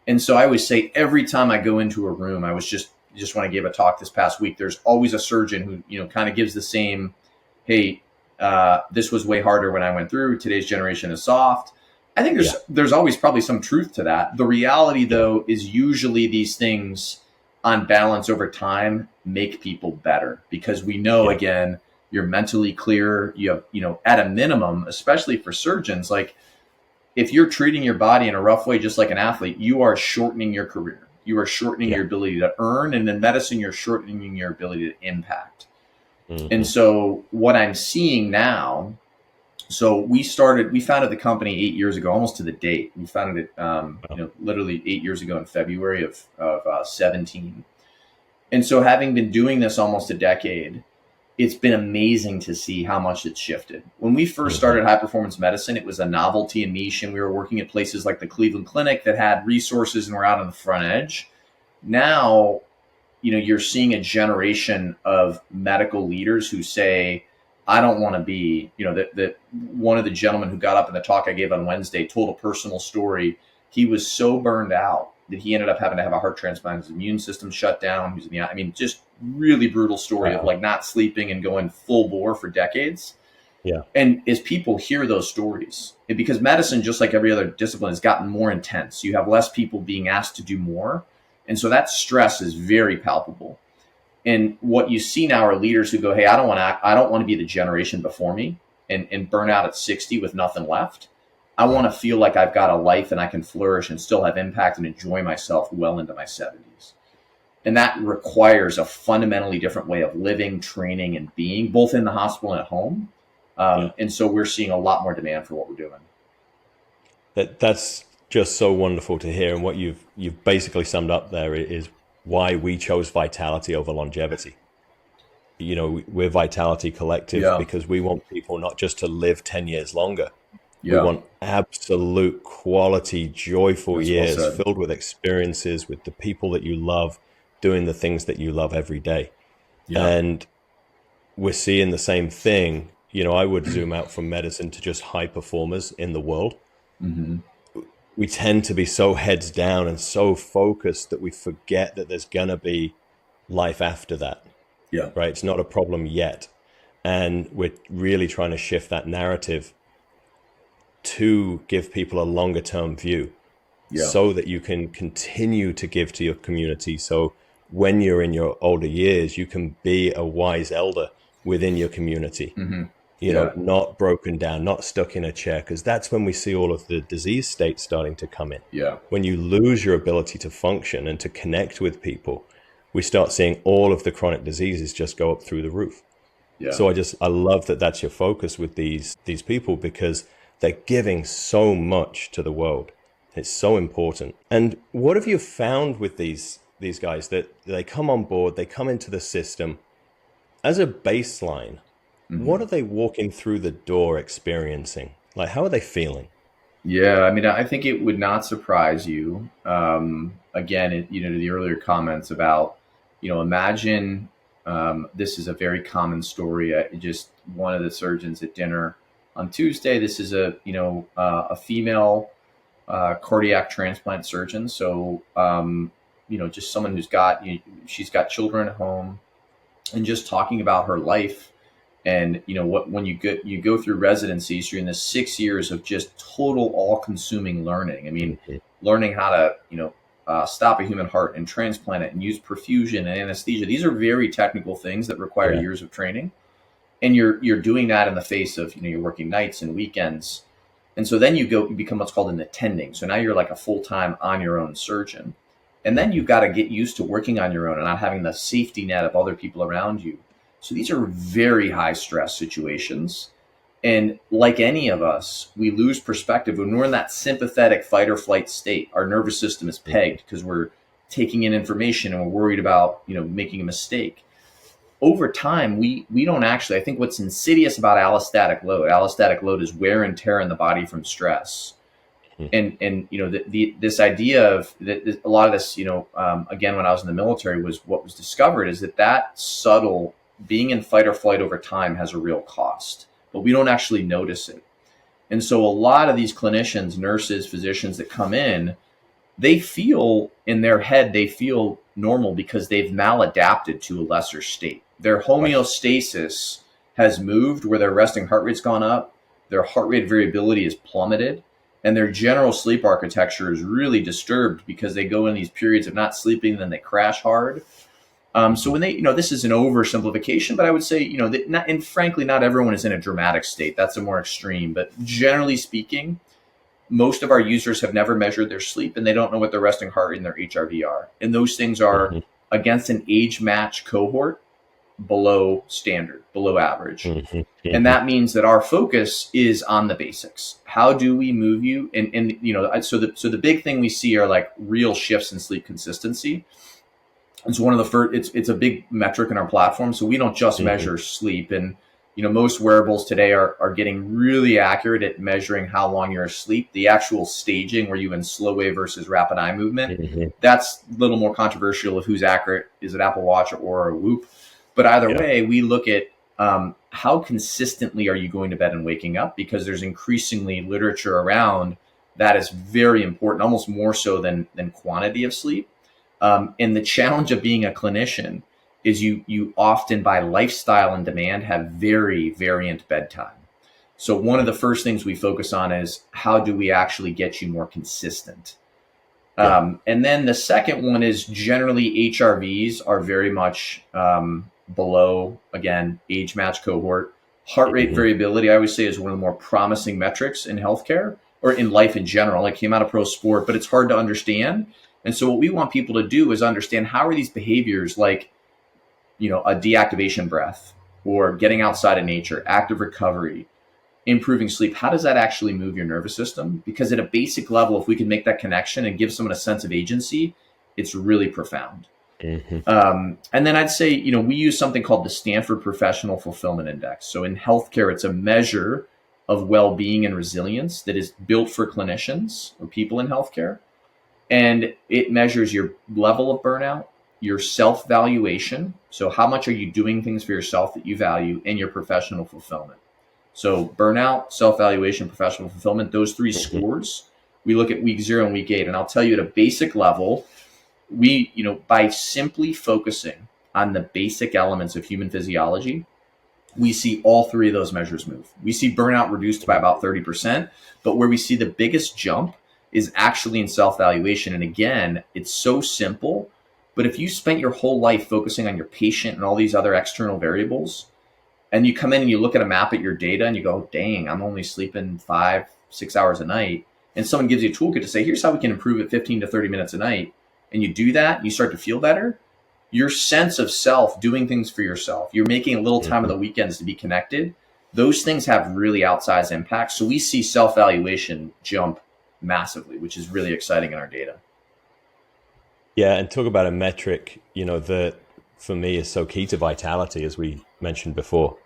And so I always say, every time I go into a room, I was just when I gave a talk this past week, there's always a surgeon who, kind of gives the same, hey, this was way harder when I went through. Today's generation is soft. I think there's always probably some truth to that. The reality, though, is usually these things on balance over time make people better, because we know, again, you're mentally clear. You have, at a minimum, especially for surgeons, like if you're treating your body in a rough way, just like an athlete, you are shortening your career. You are shortening your ability to earn. And in medicine, you're shortening your ability to impact. Mm-hmm. And so what I'm seeing now, so we founded the company 8 years ago, almost to the date. We founded it, literally 8 years ago in February of 17. And so having been doing this almost a decade, it's been amazing to see how much it's shifted. When we first started high performance medicine, it was a novelty and niche, and we were working at places like the Cleveland Clinic that had resources and were out on the front edge. Now, you're seeing a generation of medical leaders who say, I don't want to be, that one of the gentlemen who got up in the talk I gave on Wednesday told a personal story. He was so burned out that he ended up having to have a heart transplant. His immune system shut down. Just really brutal story of like not sleeping and going full bore for decades. Yeah. And as people hear those stories, because medicine, just like every other discipline, has gotten more intense. You have less people being asked to do more. And so that stress is very palpable. And what you see now are leaders who go, hey, I don't want to be the generation before me and burn out at 60 with nothing left. I want to feel like I've got a life and I can flourish and still have impact and enjoy myself well into my 70s. And that requires a fundamentally different way of living, training, and being, both in the hospital and at home. And so we're seeing a lot more demand for what we're doing. That's just so wonderful to hear. And what you've basically summed up there is why we chose vitality over longevity. We're Vitality Collective because we want people not just to live 10 years longer. We want absolute quality, joyful years filled with experiences with the people that you love, doing the things that you love every day. And we're seeing the same thing. I would zoom out from medicine to just high performers in the world. Mm-hmm. We tend to be so heads down and so focused that we forget that there's going to be life after that. Yeah. Right. It's not a problem yet. And we're really trying to shift that narrative to give people a longer term view so that you can continue to give to your community. So when you're in your older years, you can be a wise elder within your community. Mm-hmm. Not broken down, not stuck in a chair, because that's when we see all of the disease states starting to come in. Yeah. When you lose your ability to function and to connect with people, we start seeing all of the chronic diseases just go up through the roof. Yeah. So I love that that's your focus with these people, because they're giving so much to the world. It's so important. And what have you found with these guys, that they come on board, they come into the system as a baseline? Mm-hmm. What are they walking through the door experiencing? Like, how are they feeling? Yeah, I think it would not surprise you. Again, to the earlier comments about, imagine, this is a very common story. Just one of the surgeons at dinner on Tuesday, this is a female cardiac transplant surgeon. So, just someone who's she's got children at home, and just talking about her life. And, when you go through residencies, you're in the 6 years of just total all-consuming learning. Learning how to, stop a human heart and transplant it and use perfusion and anesthesia. These are very technical things that require years of training. And you're doing that in the face of, you're working nights and weekends. And so then you become what's called an attending. So now you're like a full-time on your own surgeon. And then you've got to get used to working on your own and not having the safety net of other people around you. So these are very high stress situations. And like any of us, we lose perspective when we're in that sympathetic fight or flight state. Our nervous system is pegged because we're taking in information and we're worried about, making a mistake. Over time, we don't actually, I think what's insidious about allostatic load is wear and tear in the body from stress. And this idea of that, a lot of this, again, when I was in the military, was what was discovered is that subtle being in fight or flight over time has a real cost, but we don't actually notice it. And so a lot of these clinicians, nurses, physicians that come in, they feel in their head, they feel normal because they've maladapted to a lesser state. Their homeostasis has moved where their resting heart rate's gone up, their heart rate variability is plummeted, and their general sleep architecture is really disturbed because they go in these periods of not sleeping, then they crash hard. So when they, this is an oversimplification, but I would say, and frankly, not everyone is in a dramatic state. That's a more extreme, but generally speaking, most of our users have never measured their sleep and they don't know what their resting heart rate and their HRV are. And those things are against an age match cohort below standard, below average. And that means that our focus is on the basics. How do we move you? So the big thing we see are like real shifts in sleep consistency. It's one of the first, it's a big metric in our platform. So we don't just measure sleep. And, most wearables today are getting really accurate at measuring how long you're asleep. The actual staging where you in slow wave versus rapid eye movement, that's a little more controversial of who's accurate. Is it Apple Watch or Whoop? But either way, we look at how consistently are you going to bed and waking up? Because there's increasingly literature around that is very important, almost more so than quantity of sleep. And the challenge of being a clinician is you often, by lifestyle and demand, have very variant bedtime. So one of the first things we focus on is how do we actually get you more consistent? And then the second one is generally HRVs are very much below, again, age match cohort. Heart rate variability, I would say, is one of the more promising metrics in healthcare or in life in general. It came out of pro sport, but it's hard to understand. And so what we want people to do is understand how are these behaviors like, a deactivation breath or getting outside of nature, active recovery, improving sleep. How does that actually move your nervous system? Because at a basic level, if we can make that connection and give someone a sense of agency, it's really profound. And then I'd say, we use something called the Stanford Professional Fulfillment Index. So in healthcare, it's a measure of well-being and resilience that is built for clinicians or people in healthcare. And it measures your level of burnout, your self-valuation. So how much are you doing things for yourself that you value, and your professional fulfillment. So burnout, self-valuation, professional fulfillment, those three scores, we look at week 0 and week 8. And I'll tell you at a basic level, we, by simply focusing on the basic elements of human physiology, we see all three of those measures move. We see burnout reduced by about 30%, but where we see the biggest jump is actually in self-valuation. And again, it's so simple, but if you spent your whole life focusing on your patient and all these other external variables, and you come in and you look at a map at your data and you go, dang, I'm only sleeping 5-6 hours a night. And someone gives you a toolkit to say, here's how we can improve it 15 to 30 minutes a night. And you do that, and you start to feel better. Your sense of self, doing things for yourself, you're making a little time on the weekends to be connected. Those things have really outsized impacts. So we see self-valuation jump massively, which is really exciting in our data. Yeah, and talk about a metric, that for me is so key to vitality, as we mentioned before.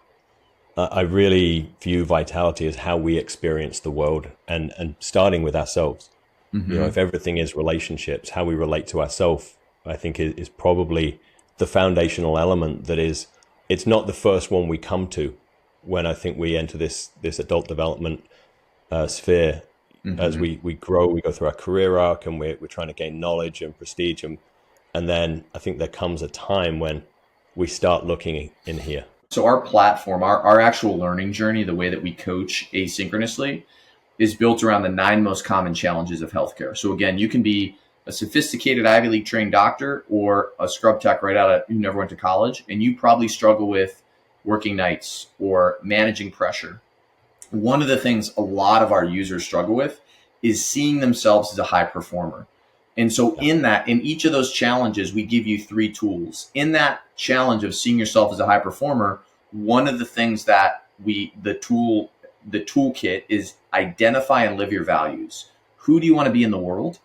I really view vitality as how we experience the world and starting with ourselves. If everything is relationships, how we relate to ourselves, I think is probably the foundational element that is, it's not the first one we come to when I think we enter this adult development sphere. As we grow, we go through our career arc and we're trying to gain knowledge and prestige. And then I think there comes a time when we start looking in here. So our platform, our actual learning journey, the way that we coach asynchronously is built around the 9 most common challenges of healthcare. So again, you can be a sophisticated Ivy League trained doctor or a scrub tech right out of who never went to college, and you probably struggle with working nights or managing pressure. One of the things a lot of our users struggle with is seeing themselves as a high performer. And so in each of those challenges, we give you 3 tools. In that challenge of seeing yourself as a high performer, one of the things that the toolkit is identify and live your values. Who do you want to be in the world?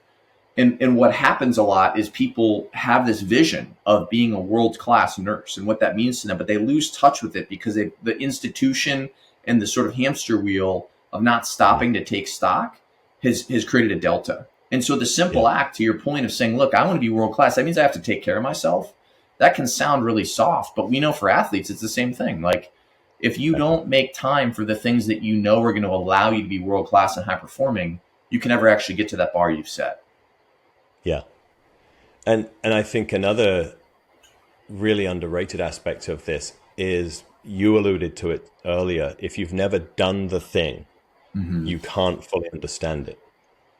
And what happens a lot is people have this vision of being a world-class nurse and what that means to them, but they lose touch with it because the institution and the sort of hamster wheel of not stopping to take stock has created a delta. And so the simple act, to your point of saying, look, I want to be world class, that means I have to take care of myself. That can sound really soft, but we know for athletes, it's the same thing. Like, if you don't make time for the things that you know are going to allow you to be world class and high performing, you can never actually get to that bar you've set. Yeah. And I think another really underrated aspect of this is, you alluded to it earlier, if you've never done the thing, you can't fully understand it.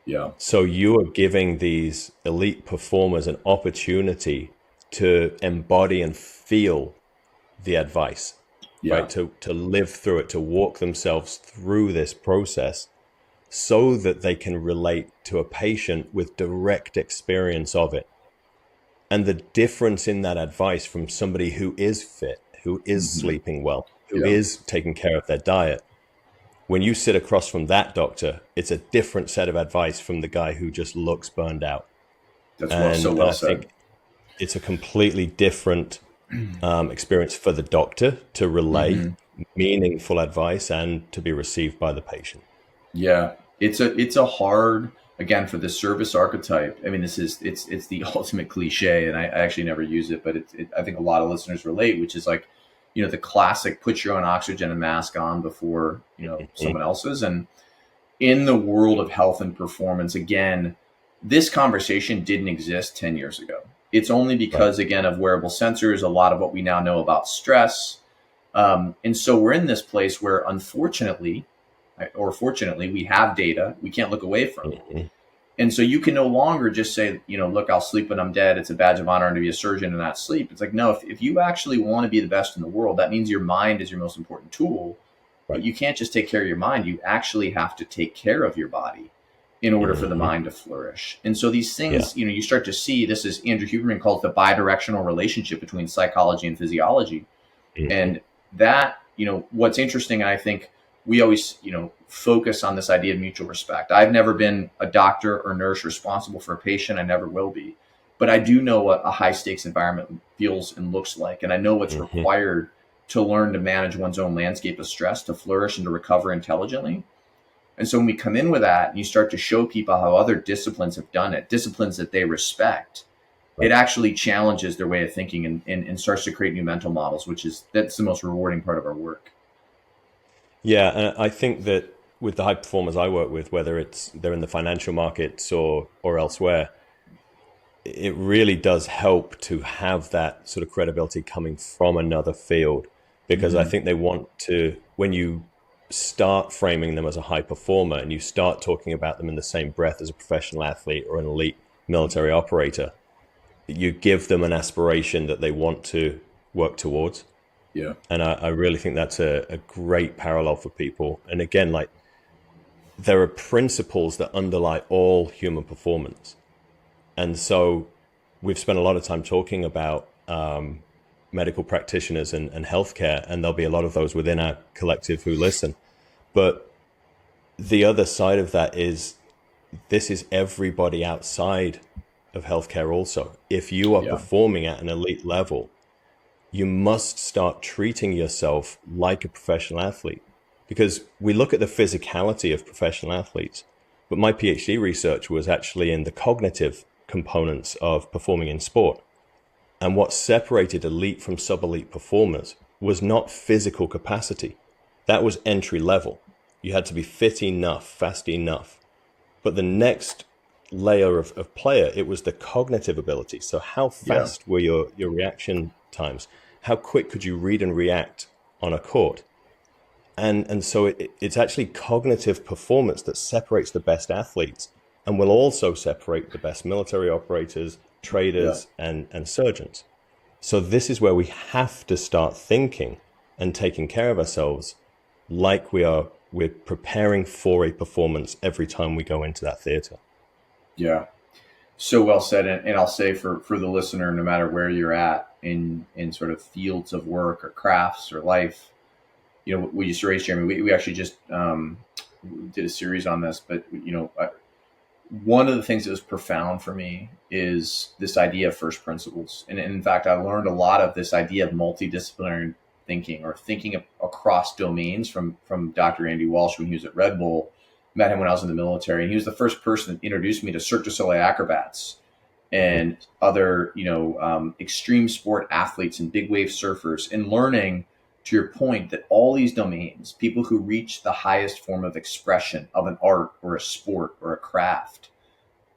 Yeah. So you are giving these elite performers an opportunity to embody and feel the advice, right? To live through it, to walk themselves through this process so that they can relate to a patient with direct experience of it. And the difference in that advice from somebody who is fit, who is sleeping well, who is taking care of their diet, when you sit across from that doctor, it's a different set of advice from the guy who just looks burned out. That's so well said. I think it's a completely different experience for the doctor to relay meaningful advice and to be received by the patient. Yeah, it's a hard, again, for the service archetype. I mean, it's the ultimate cliche, and I actually never use it, but I think a lot of listeners relate, which is like, the classic put your own oxygen and mask on before, someone else's. And in the world of health and performance, again, this conversation didn't exist 10 years ago. It's only because, again, of wearable sensors, a lot of what we now know about stress. And so we're in this place where, unfortunately, or fortunately, we have data we can't look away from. And so you can no longer just say, look, I'll sleep when I'm dead. It's a badge of honor to be a surgeon and not sleep. It's like, no, if you actually want to be the best in the world, that means your mind is your most important tool. But you can't just take care of your mind. You actually have to take care of your body in order for the mind to flourish. And so these things, you start to see, this is Andrew Huberman calls the bidirectional relationship between psychology and physiology. And that, what's interesting, I think we always, focus on this idea of mutual respect. I've never been a doctor or nurse responsible for a patient. I never will be. But I do know what a high stakes environment feels and looks like. And I know what's required to learn to manage one's own landscape of stress, to flourish and to recover intelligently. And so when we come in with that and you start to show people how other disciplines have done it, disciplines that they respect, it actually challenges their way of thinking and starts to create new mental models, that's the most rewarding part of our work. Yeah, and I think that with the high performers I work with, whether they're in the financial markets or elsewhere, it really does help to have that sort of credibility coming from another field, because I think they want to, when you start framing them as a high performer and you start talking about them in the same breath as a professional athlete or an elite military operator, you give them an aspiration that they want to work towards. Yeah. And I really think that's a great parallel for people. And again, like, there are principles that underlie all human performance. And so we've spent a lot of time talking about medical practitioners and healthcare, and there'll be a lot of those within our collective who listen. But the other side of that is, this is everybody outside of healthcare also. If you are performing at an elite level, you must start treating yourself like a professional athlete, because we look at the physicality of professional athletes, but my PhD research was actually in the cognitive components of performing in sport. And what separated elite from sub-elite performers was not physical capacity. That was entry level. You had to be fit enough, fast enough. But the next layer of player, it was the cognitive ability. So how fast were your reaction times? How quick could you read and react on a court? And so it's actually cognitive performance that separates the best athletes, and will also separate the best military operators, traders, and surgeons. So this is where we have to start thinking and taking care of ourselves like we're preparing for a performance every time we go into that theater. Yeah. So well said. And I'll say for the listener, no matter where you're at in sort of fields of work or crafts or life, we used to raise, Jeremy, we actually just did a series on this, but, one of the things that was profound for me is this idea of first principles. And in fact, I learned a lot of this idea of multidisciplinary thinking, or thinking across domains from Dr. Andy Walsh when he was at Red Bull, Met him when I was in the military, and he was the first person that introduced me to Cirque du Soleil acrobats and other, extreme sport athletes and big wave surfers, and learning, to your point, that all these domains, people who reach the highest form of expression of an art or a sport or a craft,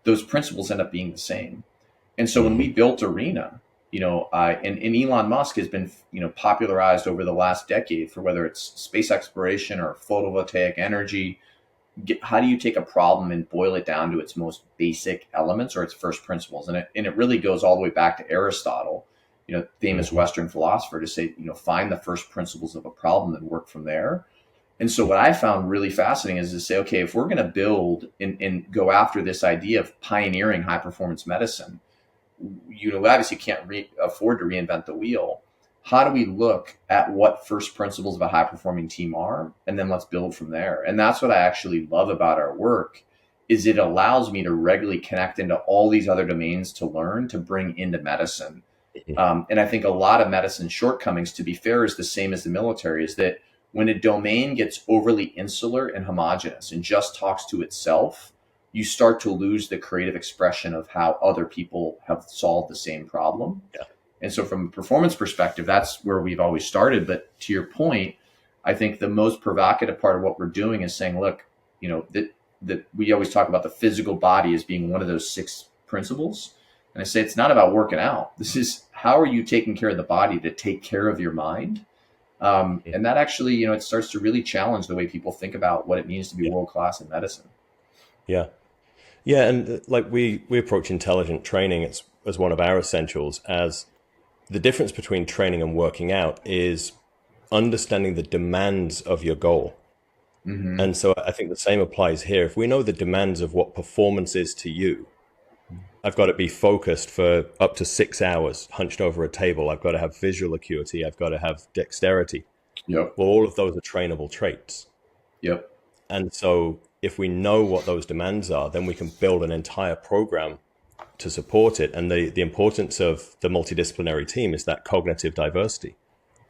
those principles end up being the same. And so when we built Arena, and Elon Musk has been, popularized over the last decade for whether it's space exploration or photovoltaic energy. How do you take a problem and boil it down to its most basic elements or its first principles? And it really goes all the way back to Aristotle, famous Western philosopher, to say, find the first principles of a problem and work from there. And so what I found really fascinating is to say, okay, if we're going to build and go after this idea of pioneering high performance medicine, obviously can't afford to reinvent the wheel. How do we look at what first principles of a high performing team are, and then let's build from there? And that's what I actually love about our work, is it allows me to regularly connect into all these other domains to learn, to bring into medicine. And I think a lot of medicine's shortcomings, to be fair, is the same as the military, is that when a domain gets overly insular and homogenous and just talks to itself, you start to lose the creative expression of how other people have solved the same problem. Yeah. And so from a performance perspective, that's where we've always started. But to your point, I think the most provocative part of what we're doing is saying, look, that we always talk about the physical body as being one of those 6 principles. And I say, it's not about working out. This is, how are you taking care of the body to take care of your mind? And that actually, it starts to really challenge the way people think about what it means to be world-class in medicine. Yeah. Yeah. And like we approach intelligent training as one of our essentials, as the difference between training and working out is understanding the demands of your goal. And so I think the same applies here. If we know the demands of what performance is to you, I've got to be focused for up to 6 hours, hunched over a table. I've got to have visual acuity. I've got to have dexterity. Yep. Well, all of those are trainable traits. Yep. And so if we know what those demands are, then we can build an entire program to support it. And the importance of the multidisciplinary team is that cognitive diversity.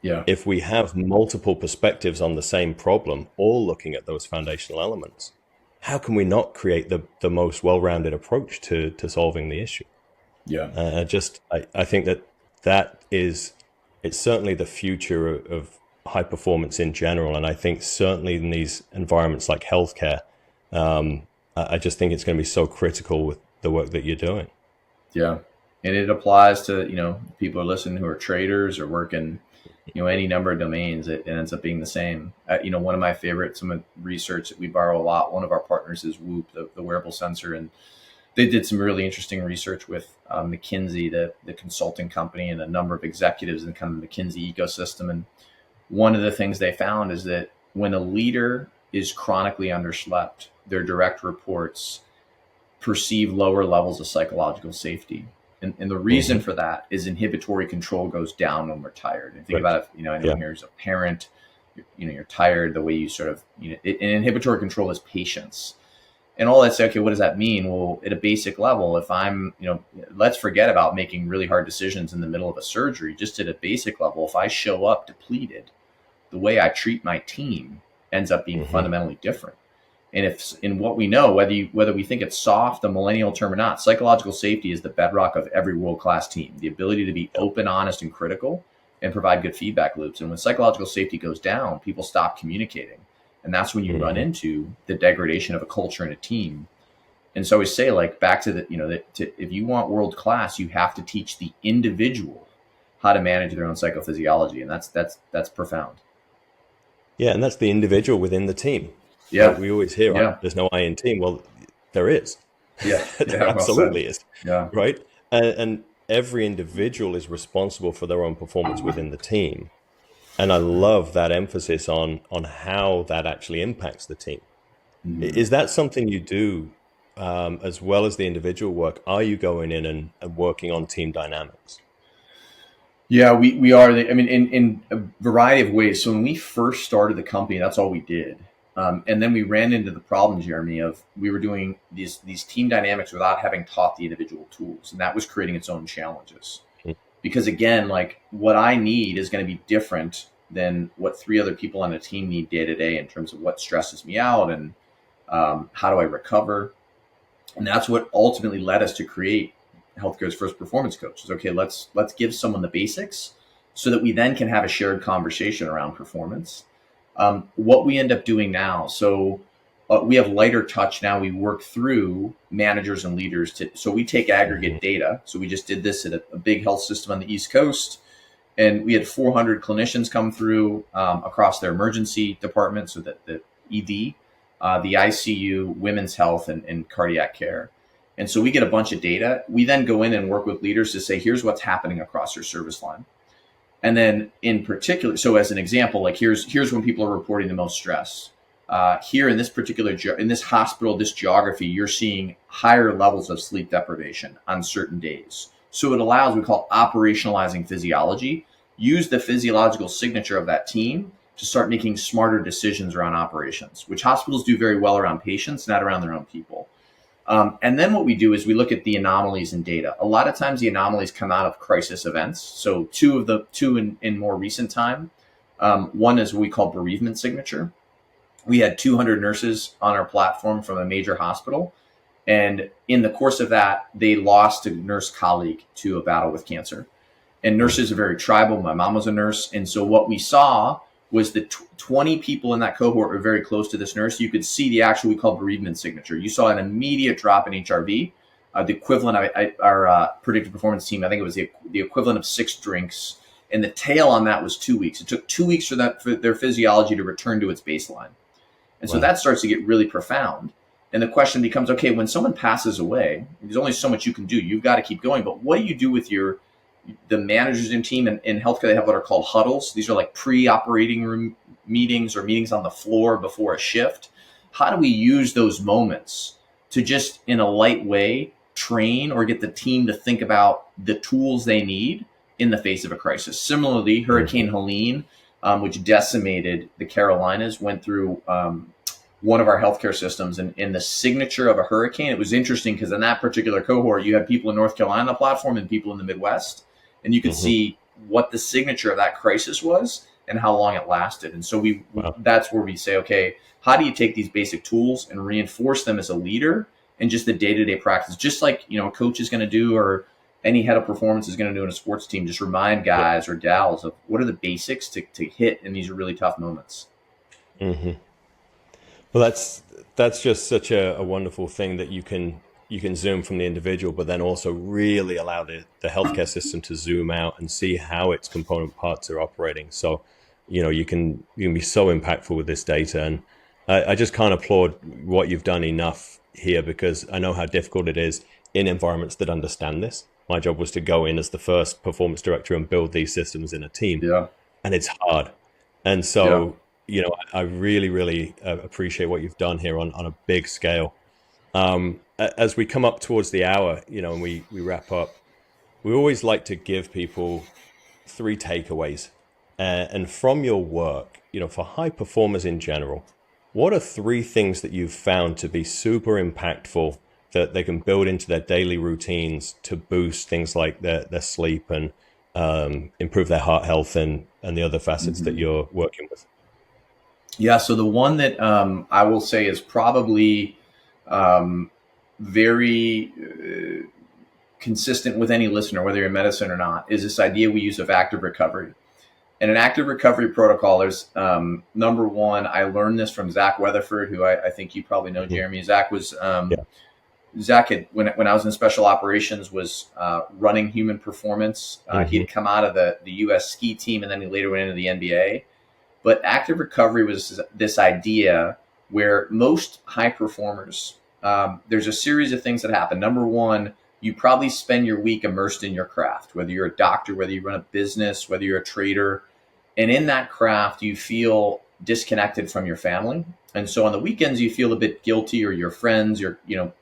Yeah. If we have multiple perspectives on the same problem, all looking at those foundational elements, how can we not create the most well-rounded approach to solving the issue? Yeah. I think it's certainly the future of high performance in general. And I think certainly in these environments like healthcare, I just think it's going to be so critical with the work that you're doing. Yeah. And it applies to, people listening who are traders or working, any number of domains. It ends up being the same. One of my favorites, some research that we borrow a lot, one of our partners is Whoop, the wearable sensor. And they did some really interesting research with McKinsey, the consulting company, and a number of executives in kind of the McKinsey ecosystem. And one of the things they found is that when a leader is chronically underslept, their direct reports perceive lower levels of psychological safety. And the reason for that is inhibitory control goes down when we're tired. And think about it, anyone here is a parent, you're tired, the way you sort of, and inhibitory control is patience. And all that, okay, what does that mean? Well, at a basic level, if I'm, let's forget about making really hard decisions in the middle of a surgery. Just at a basic level, if I show up depleted, the way I treat my team ends up being fundamentally different. And in what we know, whether we think it's soft, a millennial term or not, psychological safety is the bedrock of every world-class team. The ability to be open, honest, and critical, and provide good feedback loops. And when psychological safety goes down, people stop communicating. And that's when you run into the degradation of a culture and a team. And so we say, like, back to if you want world-class, you have to teach the individual how to manage their own psychophysiology. And that's profound. Yeah, and that's the individual within the team. Yeah. Like we always hear, there's no I in team. Well, there is. Yeah. There absolutely is. Yeah. Right. And every individual is responsible for their own performance within the team. And I love that emphasis on how that actually impacts the team. Is that something you do as well as the individual work? Are you going in and working on team dynamics? Yeah, we are. In a variety of ways. So when we first started the company, that's all we did. And then we ran into the problem, Jeremy, of we were doing these team dynamics without having taught the individual tools. And that was creating its own challenges. Because again, like what I need is going to be different than what 3 other people on a team need day to day in terms of what stresses me out and How do I recover? And that's what ultimately led us to create healthcare's first performance coach. Is okay, let's give someone the basics so that we then can have a shared conversation around performance. What we end up doing now, so we have lighter touch now. We work through managers and leaders so we take aggregate data. So we just did this at a big health system on the East Coast, and we had 400 clinicians come through across their emergency department, so that the ED, the ICU, women's health, and cardiac care. And so we get a bunch of data. We then go in and work with leaders to say, here's what's happening across your service line. And then in particular, so as an example, like here's when people are reporting the most stress. Here in this particular, in this hospital, this geography, you're seeing higher levels of sleep deprivation on certain days. So it allows, we call operationalizing physiology, use the physiological signature of that team to start making smarter decisions around operations, which hospitals do very well around patients, not around their own people. And then what we do is we look at the anomalies in data. A lot of times the anomalies come out of crisis events. So two in more recent time. One is what we call bereavement signature. We had 200 nurses on our platform from a major hospital. And in the course of that, they lost a nurse colleague to a battle with cancer. And nurses are very tribal. My mom was a nurse. And so what we saw was that 20 people in that cohort were very close to this nurse. You could see the actual, we call bereavement signature. You saw an immediate drop in HRV, the equivalent of our predictive performance team. I think it was the equivalent of 6 drinks. And the tail on that was 2 weeks. It took 2 weeks for their physiology to return to its baseline. And so that starts to get really profound. And the question becomes, okay, when someone passes away, there's only so much you can do. You've got to keep going. But what do you do with the managers and team? In healthcare, they have what are called huddles. These are like pre-operating room meetings or meetings on the floor before a shift. How do we use those moments to just, in a light way, train or get the team to think about the tools they need in the face of a crisis? Similarly, Hurricane Helene, which decimated the Carolinas, went through one of our healthcare systems, and in the signature of a hurricane, it was interesting because in that particular cohort, you had people in North Carolina on the platform and people in the Midwest, and you could see what the signature of that crisis was and how long it lasted. And so that's where we say, okay, how do you take these basic tools and reinforce them as a leader and just the day-to-day practice, just like, a coach is going to do, or any head of performance is going to do in a sports team, just remind guys or gals of what are the basics to hit in these really tough moments. Mm-hmm. Well, that's just such a wonderful thing that you can zoom from the individual, but then also really allow the healthcare system to zoom out and see how its component parts are operating. So, you can be so impactful with this data. And I just can't applaud what you've done enough here, because I know how difficult it is in environments that understand this. My job was to go in as the first performance director and build these systems in a team. Yeah. And it's hard. And so, I really, really appreciate what you've done here on a big scale. As we come up towards the hour, and we wrap up, we always like to give people 3 takeaways. And from your work, for high performers in general, what are 3 things that you've found to be super impactful that they can build into their daily routines to boost things like their sleep and improve their heart health and the other facets that you're working with? Yeah, so the one that I will say is probably very consistent with any listener, whether you're in medicine or not, is this idea we use of active recovery. And an active recovery protocol is, number one, I learned this from Zach Weatherford, who I think you probably know, Jeremy. Zach was, Zach had, when I was in special operations, was running human performance. He had come out of the U.S. ski team, and then he later went into the NBA. But active recovery was this idea where most high performers, there's a series of things that happen. Number one, you probably spend your week immersed in your craft, whether you're a doctor, whether you run a business, whether you're a trader. And in that craft, you feel disconnected from your family. And so on the weekends, you feel a bit guilty, or your friends, your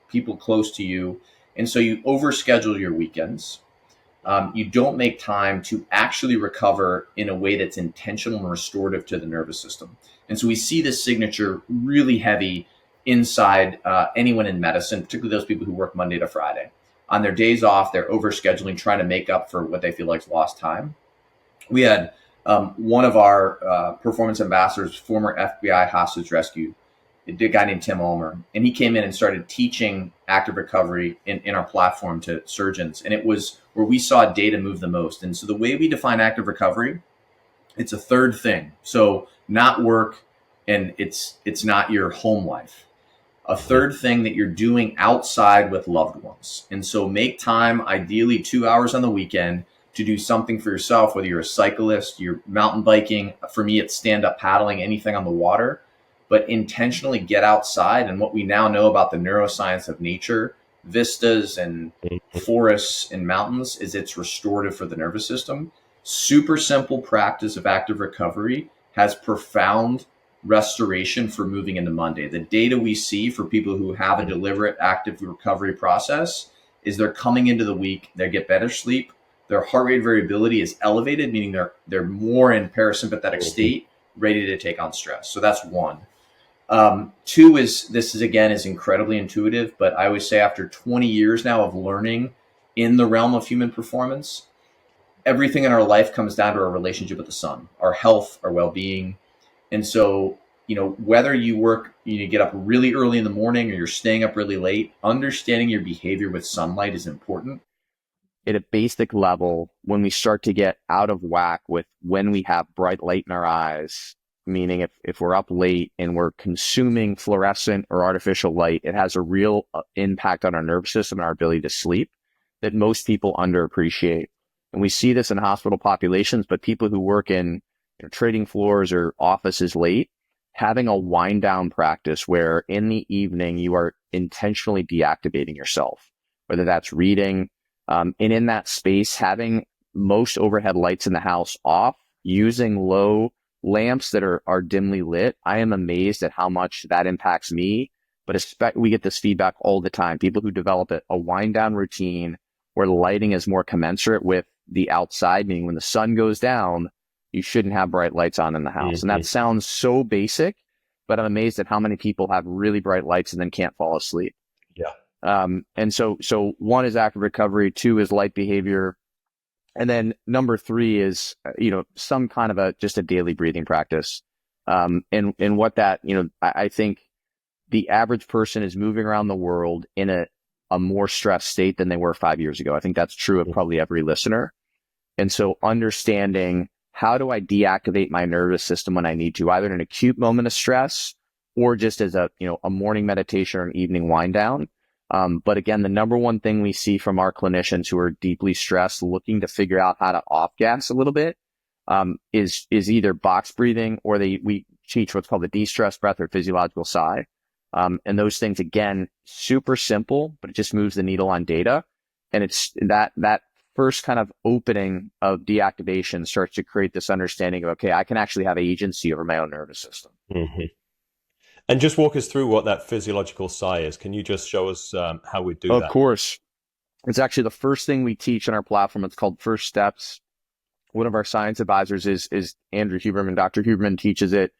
people close to you. And so you overschedule your weekends. You don't make time to actually recover in a way that's intentional and restorative to the nervous system. And so we see this signature really heavy inside anyone in medicine, particularly those people who work Monday to Friday. On their days off, they're overscheduling, trying to make up for what they feel like is lost time. We had one of our performance ambassadors, former FBI hostage rescue a guy named Tim Ulmer, and he came in and started teaching active recovery in our platform to surgeons. And it was where we saw data move the most. And so the way we define active recovery, it's a third thing. So not work, and it's not your home life. A third thing that you're doing outside with loved ones. And so make time, ideally 2 hours on the weekend, to do something for yourself, whether you're a cyclist, you're mountain biking. For me, it's stand-up paddling, anything on the water, but intentionally get outside. And what we now know about the neuroscience of nature, vistas and forests and mountains, is it's restorative for the nervous system. Super simple practice of active recovery has profound restoration for moving into Monday. The data we see for people who have a deliberate active recovery process is they're coming into the week, they get better sleep, their heart rate variability is elevated, meaning they're more in parasympathetic state, ready to take on stress. So that's one. Two is, this is again is incredibly intuitive, but I always say after 20 years now of learning in the realm of human performance, everything in our life comes down to our relationship with the sun, our health, our well-being. And so, whether you work, you get up really early in the morning or you're staying up really late, understanding your behavior with sunlight is important. At a basic level, when we start to get out of whack with when we have bright light in our eyes, meaning if we're up late and we're consuming fluorescent or artificial light, it has a real impact on our nervous system and our ability to sleep that most people underappreciate. And we see this in hospital populations, but people who work in trading floors or offices late, having a wind down practice where in the evening you are intentionally deactivating yourself, whether that's reading, and in that space, having most overhead lights in the house off, using low lamps that are dimly lit. I am amazed at how much that impacts me, but we get this feedback all the time. People who develop a wind down routine where the lighting is more commensurate with the outside, meaning when the sun goes down, you shouldn't have bright lights on in the house. And that sounds so basic, but I'm amazed at how many people have really bright lights and then can't fall asleep. Yeah. And so one is active recovery, two is light behavior. And then number three is, some kind of just a daily breathing practice. And what that, I think the average person is moving around the world in a more stressed state than they were 5 years ago. I think that's true of probably every listener. And so understanding, how do I deactivate my nervous system when I need to, either in an acute moment of stress or just as a morning meditation or an evening wind down. But again, the number one thing we see from our clinicians who are deeply stressed, looking to figure out how to off gas a little bit, is either box breathing or we teach what's called the de-stress breath or physiological sigh. And those things, again, super simple, but it just moves the needle on data. And it's that first kind of opening of deactivation starts to create this understanding of, okay, I can actually have agency over my own nervous system. Mm-hmm. And just walk us through what that physiological sigh is. Can you just show us how we do that? Of course. It's actually the first thing we teach on our platform. It's called First Steps. One of our science advisors is Andrew Huberman. Dr. Huberman teaches it.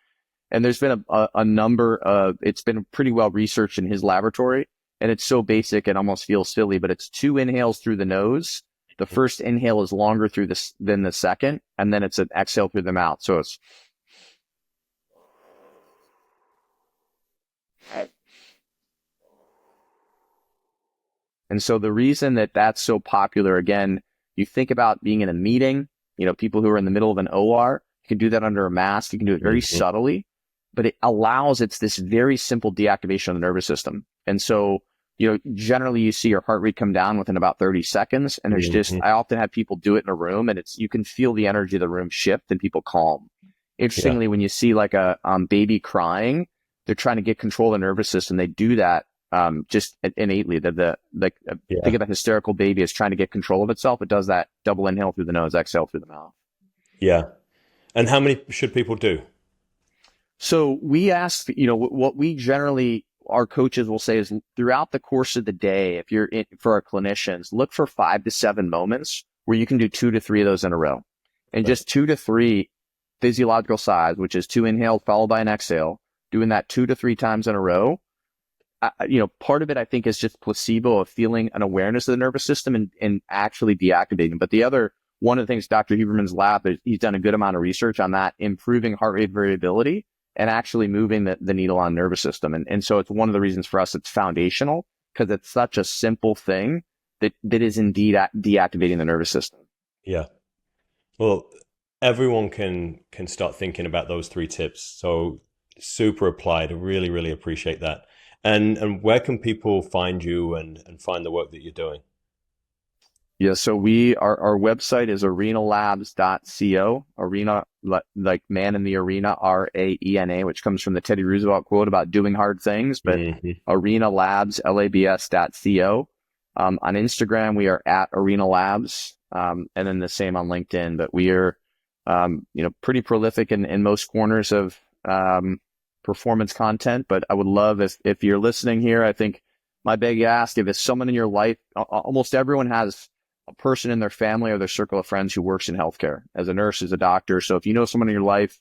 And there's been a number of, it's been pretty well researched in his laboratory. And it's so basic it almost feels silly, but it's 2 inhales through the nose. The first inhale is longer than the second, and then it's an exhale through the mouth. So it's and so the reason that that's so popular, again, you think about being in a meeting, people who are in the middle of an OR, you can do that under a mask. You can do it very subtly, but it's this very simple deactivation of the nervous system. And so, generally you see your heart rate come down within about 30 seconds. And there's I often have people do it in a room and you can feel the energy of the room shift and people calm. Interestingly, when you see like a baby crying, they're trying to get control of the nervous system. They do that just innately. Think of a hysterical baby as trying to get control of itself. It does that double inhale through the nose, exhale through the mouth. Yeah. And how many should people do? So we ask, what we generally, our coaches will say is throughout the course of the day, if you're for our clinicians, look for 5 to 7 moments where you can do 2 to 3 of those in a row. And just 2 to 3 physiological sighs, which is 2 inhales followed by an exhale, doing that 2 to 3 times in a row. Part of it, I think, is just placebo of feeling an awareness of the nervous system and actually deactivating. But one of the things Dr. Huberman's lab, he's done a good amount of research on that, improving heart rate variability and actually moving the needle on nervous system. And so it's one of the reasons for us it's foundational, because it's such a simple thing that is indeed deactivating the nervous system. Yeah. Well, everyone can start thinking about those 3 tips. So super applied. I really, really appreciate that. And where can people find you and find the work that you're doing? Yeah, so our website is arenalabs.co, arena, like man in the arena, RAENA, which comes from the Teddy Roosevelt quote about doing hard things, but arenalabs, LABS.co. On Instagram, we are at arenalabs, and then the same on LinkedIn, but we are, pretty prolific in most corners of performance content. But I would love if you're listening here, I think my big ask, if it's someone in your life, almost everyone has a person in their family or their circle of friends who works in healthcare, as a nurse, as a doctor. So if you know someone in your life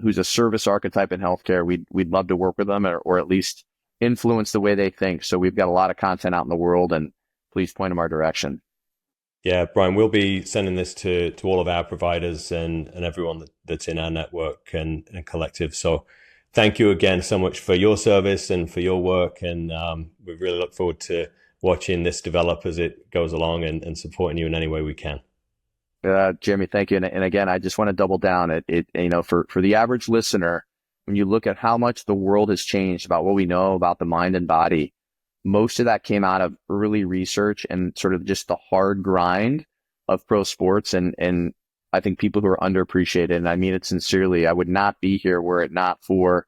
who's a service archetype in healthcare, we'd love to work with them, or at least influence the way they think. So we've got a lot of content out in the world, and please point them our direction. Yeah, Brian, we'll be sending this to all of our providers and everyone that's in our network and collective. So thank you again so much for your service and for your work. And we really look forward to watching this develop as it goes along and supporting you in any way we can. Jeremy, thank you. And again, I just want to double down for the average listener, when you look at how much the world has changed about what we know about the mind and body, most of that came out of early research and sort of just the hard grind of pro sports. And I think people who are underappreciated, and I mean it sincerely, I would not be here were it not for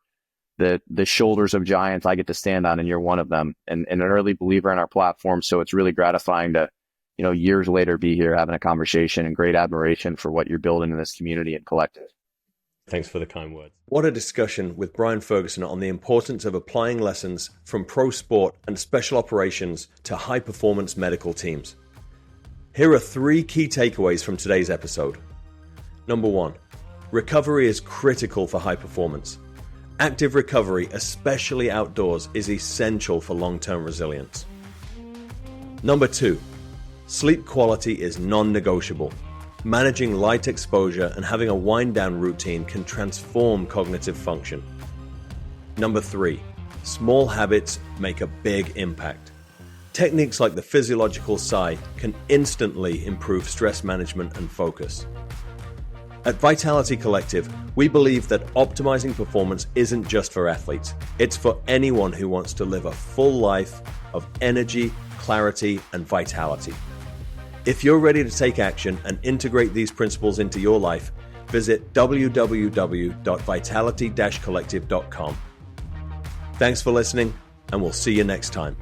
the shoulders of giants I get to stand on, and you're one of them, and an early believer in our platform. So it's really gratifying to, years later be here having a conversation, and great admiration for what you're building in this community and collective. Thanks for the kind words. What a discussion with Brian Ferguson on the importance of applying lessons from pro sport and special operations to high performance medical teams. Here are 3 key takeaways from today's episode. Number 1, recovery is critical for high performance. Active recovery, especially outdoors, is essential for long-term resilience. Number 2, sleep quality is non-negotiable. Managing light exposure and having a wind-down routine can transform cognitive function. Number 3, small habits make a big impact. Techniques like the physiological sigh can instantly improve stress management and focus. At Vitality Collective, we believe that optimizing performance isn't just for athletes. It's for anyone who wants to live a full life of energy, clarity, and vitality. If you're ready to take action and integrate these principles into your life, visit www.vitality-collective.com. Thanks for listening, and we'll see you next time.